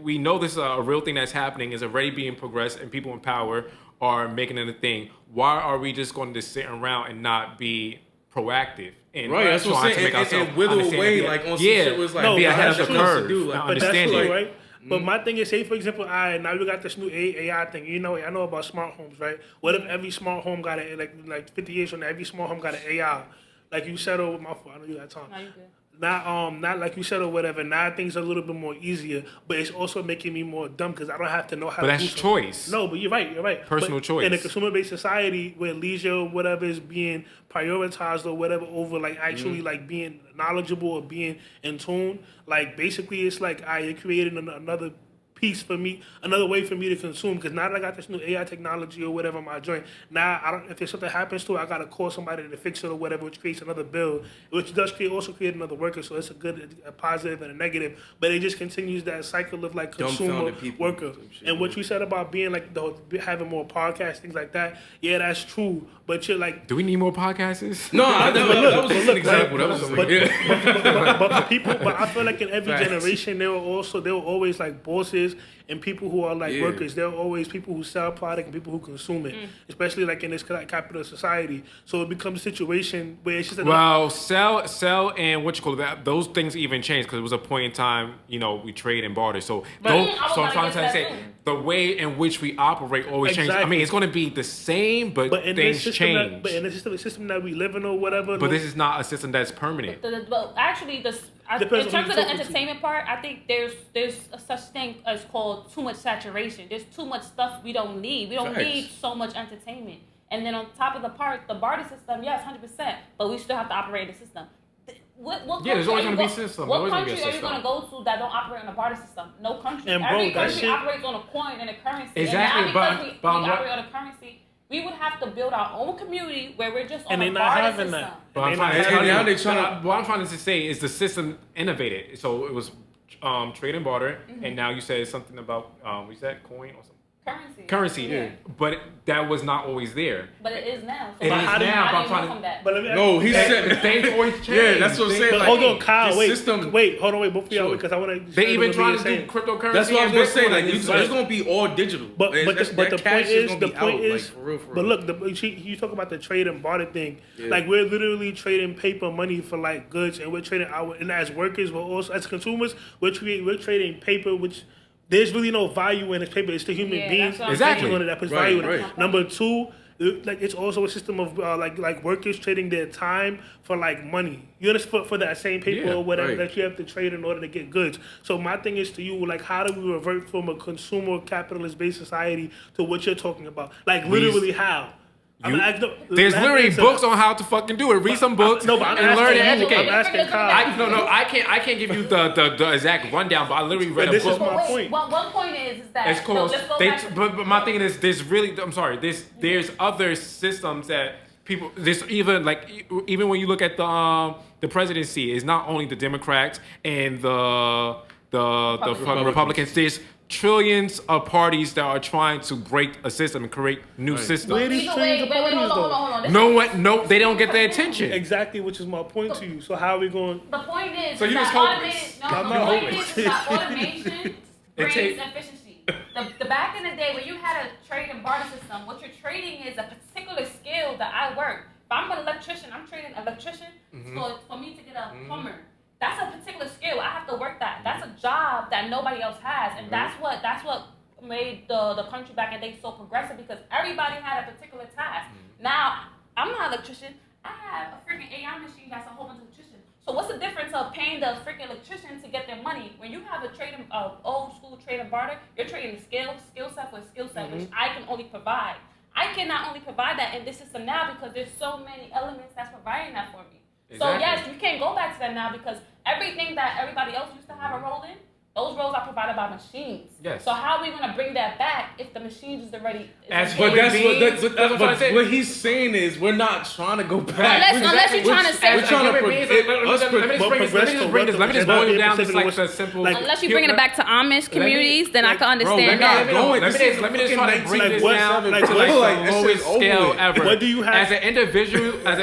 we know this is a real thing that's happening, is already being progressed, and people in power are making it a thing, why are we just going to sit around and not be proactive? And that's what I'm saying. And wither away, like on some shit was like, be ahead of the curve. But that's true, right? But my thing is, say for example, now we got this new AI thing. You know, I know about smart homes, right? What if every smart home got like 50 years from now, every smart home got an AI? Like you said, my fault. I know you got time. No, you good. Not like you said or whatever. Now things are a little bit more easier, but it's also making me more dumb because I don't have to know how. But that's choice. No, but you're right. Personal choice. In a consumer-based society where leisure or whatever is being prioritized or whatever over like actually like being knowledgeable or being in tune, like basically it's like you're creating another piece for me, another way for me to consume. Because now that I got this new AI technology or whatever in my joint, now if there's something happens to it, I gotta call somebody to fix it or whatever, which creates another bill, which does create another worker. So it's a positive and a negative, but it just continues that cycle of like consumer worker. And what you said about being like having more podcasts, things like that, yeah, that's true. But you're like, do we need more podcasts? No, that was just an example. That was but for people, but I feel like in every generation there were always like bosses and people who are like workers. There are always people who sell product and people who consume it, especially like in this capitalist society. So it becomes a situation where it's just sell and what you call that. Those things even changed because it was a point in time, you know, we trade and barter. So I'm trying to say the way in which we operate always changes. I mean, it's going to be the same, but things change. But in the system that we live in or whatever. But this is not a system that's permanent. Well, actually, in terms of the entertainment part, I think there's a such thing as called too much saturation. There's too much stuff we don't need. We don't need so much entertainment. And then on top of the barter system, yes, 100%. But we still have to operate the system. There's always going to be a system. What country are you going to go to that don't operate on a barter system? No country. Every country operates on a coin and a currency. Exactly. And now because we operate on a currency, we would have to build our own community where we're just on a barter system. What I'm trying to say is the system innovated. So it was trade and barter, and now you said something about we said coin or something. Currency. Yeah. But that was not always there. But it is now. So it is now, but I'm trying to... No, he said... Things always change. Yeah, that's what I'm saying. But like, hold on, Kyle, hold on, both of y'all, because I want to... They even trying to do cryptocurrency. That's what I was going to say. Like, it's going to be all digital. But the point is, for real. But look, you talk about the trade and barter thing. Yeah. Like, we're literally trading paper money for, like, goods, and we're trading and as workers, but also as consumers, we're trading paper, which... There's really no value in this paper. It's the human beings that puts value in it. Number two, like it's also a system of like workers trading their time for like money. You understand for that same paper or whatever that you have to trade in order to get goods. So my thing is to you, like, how do we revert from a consumer capitalist based society to what you're talking about? Like literally how? There's literally books on how to fucking do it. Read some books and learn and educate. I'm asking Kyle. I can't give you the exact rundown, but I literally read a book. This is my point. One point is that it's cool. But my thing is, there's other systems that people. There's even when you look at the presidency, it's not only the Democrats and the Republicans. There's trillions of parties that are trying to break a system and create new systems. Where are these trillions of parties though? No, they don't get their attention. Exactly, which is my point to you. So how are we going? The point is, so you was hopeless. Automation brings efficiency. The back in the day when you had a trade and barter system, what you're trading is a particular skill that I work. If I'm an electrician, I'm trading an electrician for me to get a plumber. That's a particular skill. I have to work that. That's a job that nobody else has, and that's what made the country back in the day so progressive because everybody had a particular task. Now I'm not an electrician. I have a freaking AI machine that's a whole bunch of electricians. So what's the difference of paying the freaking electrician to get their money when you have a old school trade and barter? You're trading skill set for skill set, which I can only provide. I cannot only provide that in this system now because there's so many elements that's providing that for me. Exactly. So yes, you can't go back to that now because everything that everybody else used to have a role in, those roles are provided by machines. Yes. So how are we going to bring that back if the machines is already? What he's saying is we're not trying to go back. Unless you're trying to say. Let me just boil it down just like the simple. Unless you're bringing it back to Amish communities, then I can understand that. Let me just try to bring this down to like the lowest scale ever. What do you have? As an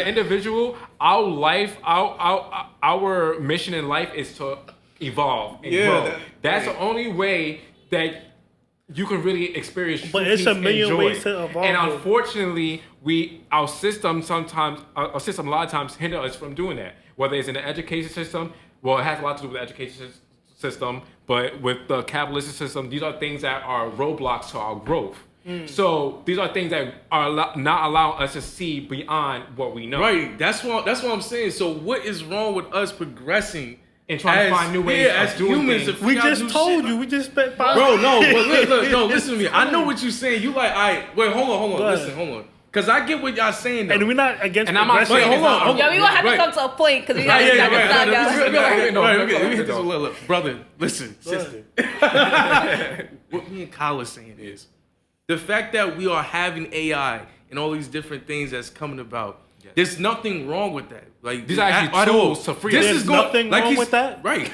individual, our life, our mission in life is to evolve and grow. That's the only way that you can really experience true peace and joy. Ways to evolve. And unfortunately, our system a lot of times hinder us from doing that. Whether it's in the education system, well, it has a lot to do with the education system, but with the capitalistic system, these are things that are roadblocks to our growth. So these are things that are not allowing us to see beyond what we know. Right. That's what I'm saying. So what is wrong with us progressing? And trying to find new ways of doing humans, things. We just told you. We just spent 5 Bro, no, but look, listen to me. I know what you're saying. You like, wait, hold on. Listen, hold on. Because I get what y'all saying, though. And we're not against and I'm not saying hold on. Yo, we gonna have to come to a point because we got to look, brother, listen, sister. What me and Kyle are saying is the fact that we are having AI and all these different things that's coming about. There's nothing wrong with that. Like these are actually tools to free. There's nothing wrong with that, right?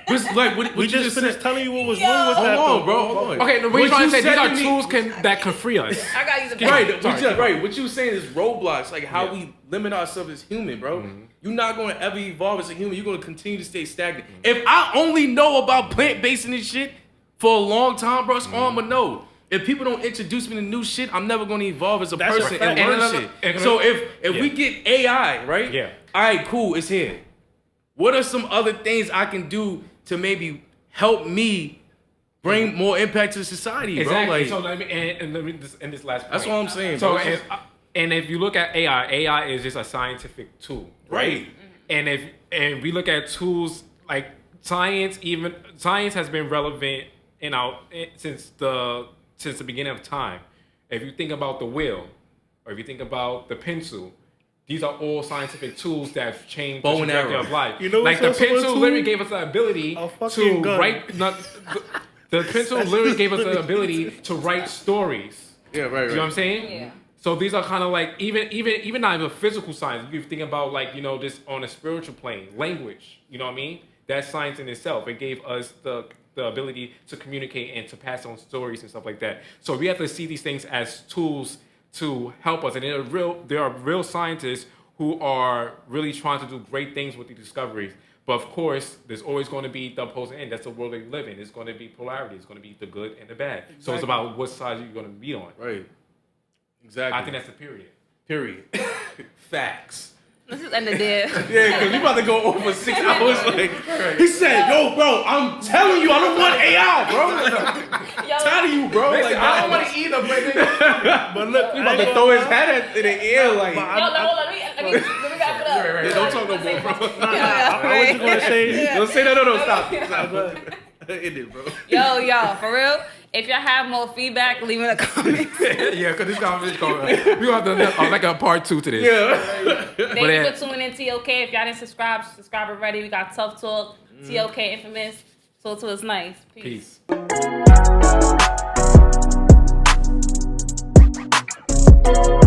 We just finished telling you what was wrong with that. Hold on, bro. Hold on. Okay, we're trying to say these are tools that can free us. I got you. Right. What you saying is roadblocks, like how we limit ourselves as human, bro. You're not going to ever evolve as a human. You're going to continue to stay stagnant. If I only know about plant-based and this shit for a long time, bro, it's all I'm gonna know. If people don't introduce me to new shit, I'm never going to evolve as a person and learn shit. So if we get AI, right? Yeah. All right, cool, it's here. What are some other things I can do to maybe help me bring more impact to society, exactly. bro? Like, so let me just end this last point. That's what I'm saying. So and if you look at AI is just a scientific tool, right? And if we look at tools like science has been relevant since the beginning of time. If you think about the wheel, or if you think about the pencil, these are all scientific tools that have changed the trajectory of life. You know, like the pencil literally gave us the ability to write. The pencil literally gave us the ability to write stories. Yeah, right. You know what I'm saying? Yeah. So these are kind of like even not even physical science. You think about just on a spiritual plane, language. You know what I mean? That's science in itself. It gave us the the ability to communicate and to pass on stories and stuff like that. So we have to see these things as tools to help us. And there are real scientists who are really trying to do great things with the discoveries. But of course, there's always going to be the opposing end. That's the world they live in. It's going to be polarity. It's going to be the good and the bad. Exactly. So it's about what side you're going to be on. Right. Exactly. I think that's the period. Period. Facts. Let's just end it there. Yeah, because we about to go over 6 hours. Like, he said, yo, bro, I'm telling you, I don't want AI, bro. I'm telling you, bro. Listen, like, I don't want to either, But look, he about to throw his head in the air like. Yo, let me wrap it up. Yeah, don't talk no more, bro. I was just gonna say. Don't say no. Stop. End it, bro. Yo, for real. If y'all have more feedback, leave it in the comments. Yeah, because this conversation we're going to have to like a part 2 to this. Yeah. Thank you for tuning in, TLK. If y'all didn't subscribe already. We got Tuf Talk, TLKInfamous. So it's nice. Peace. Peace.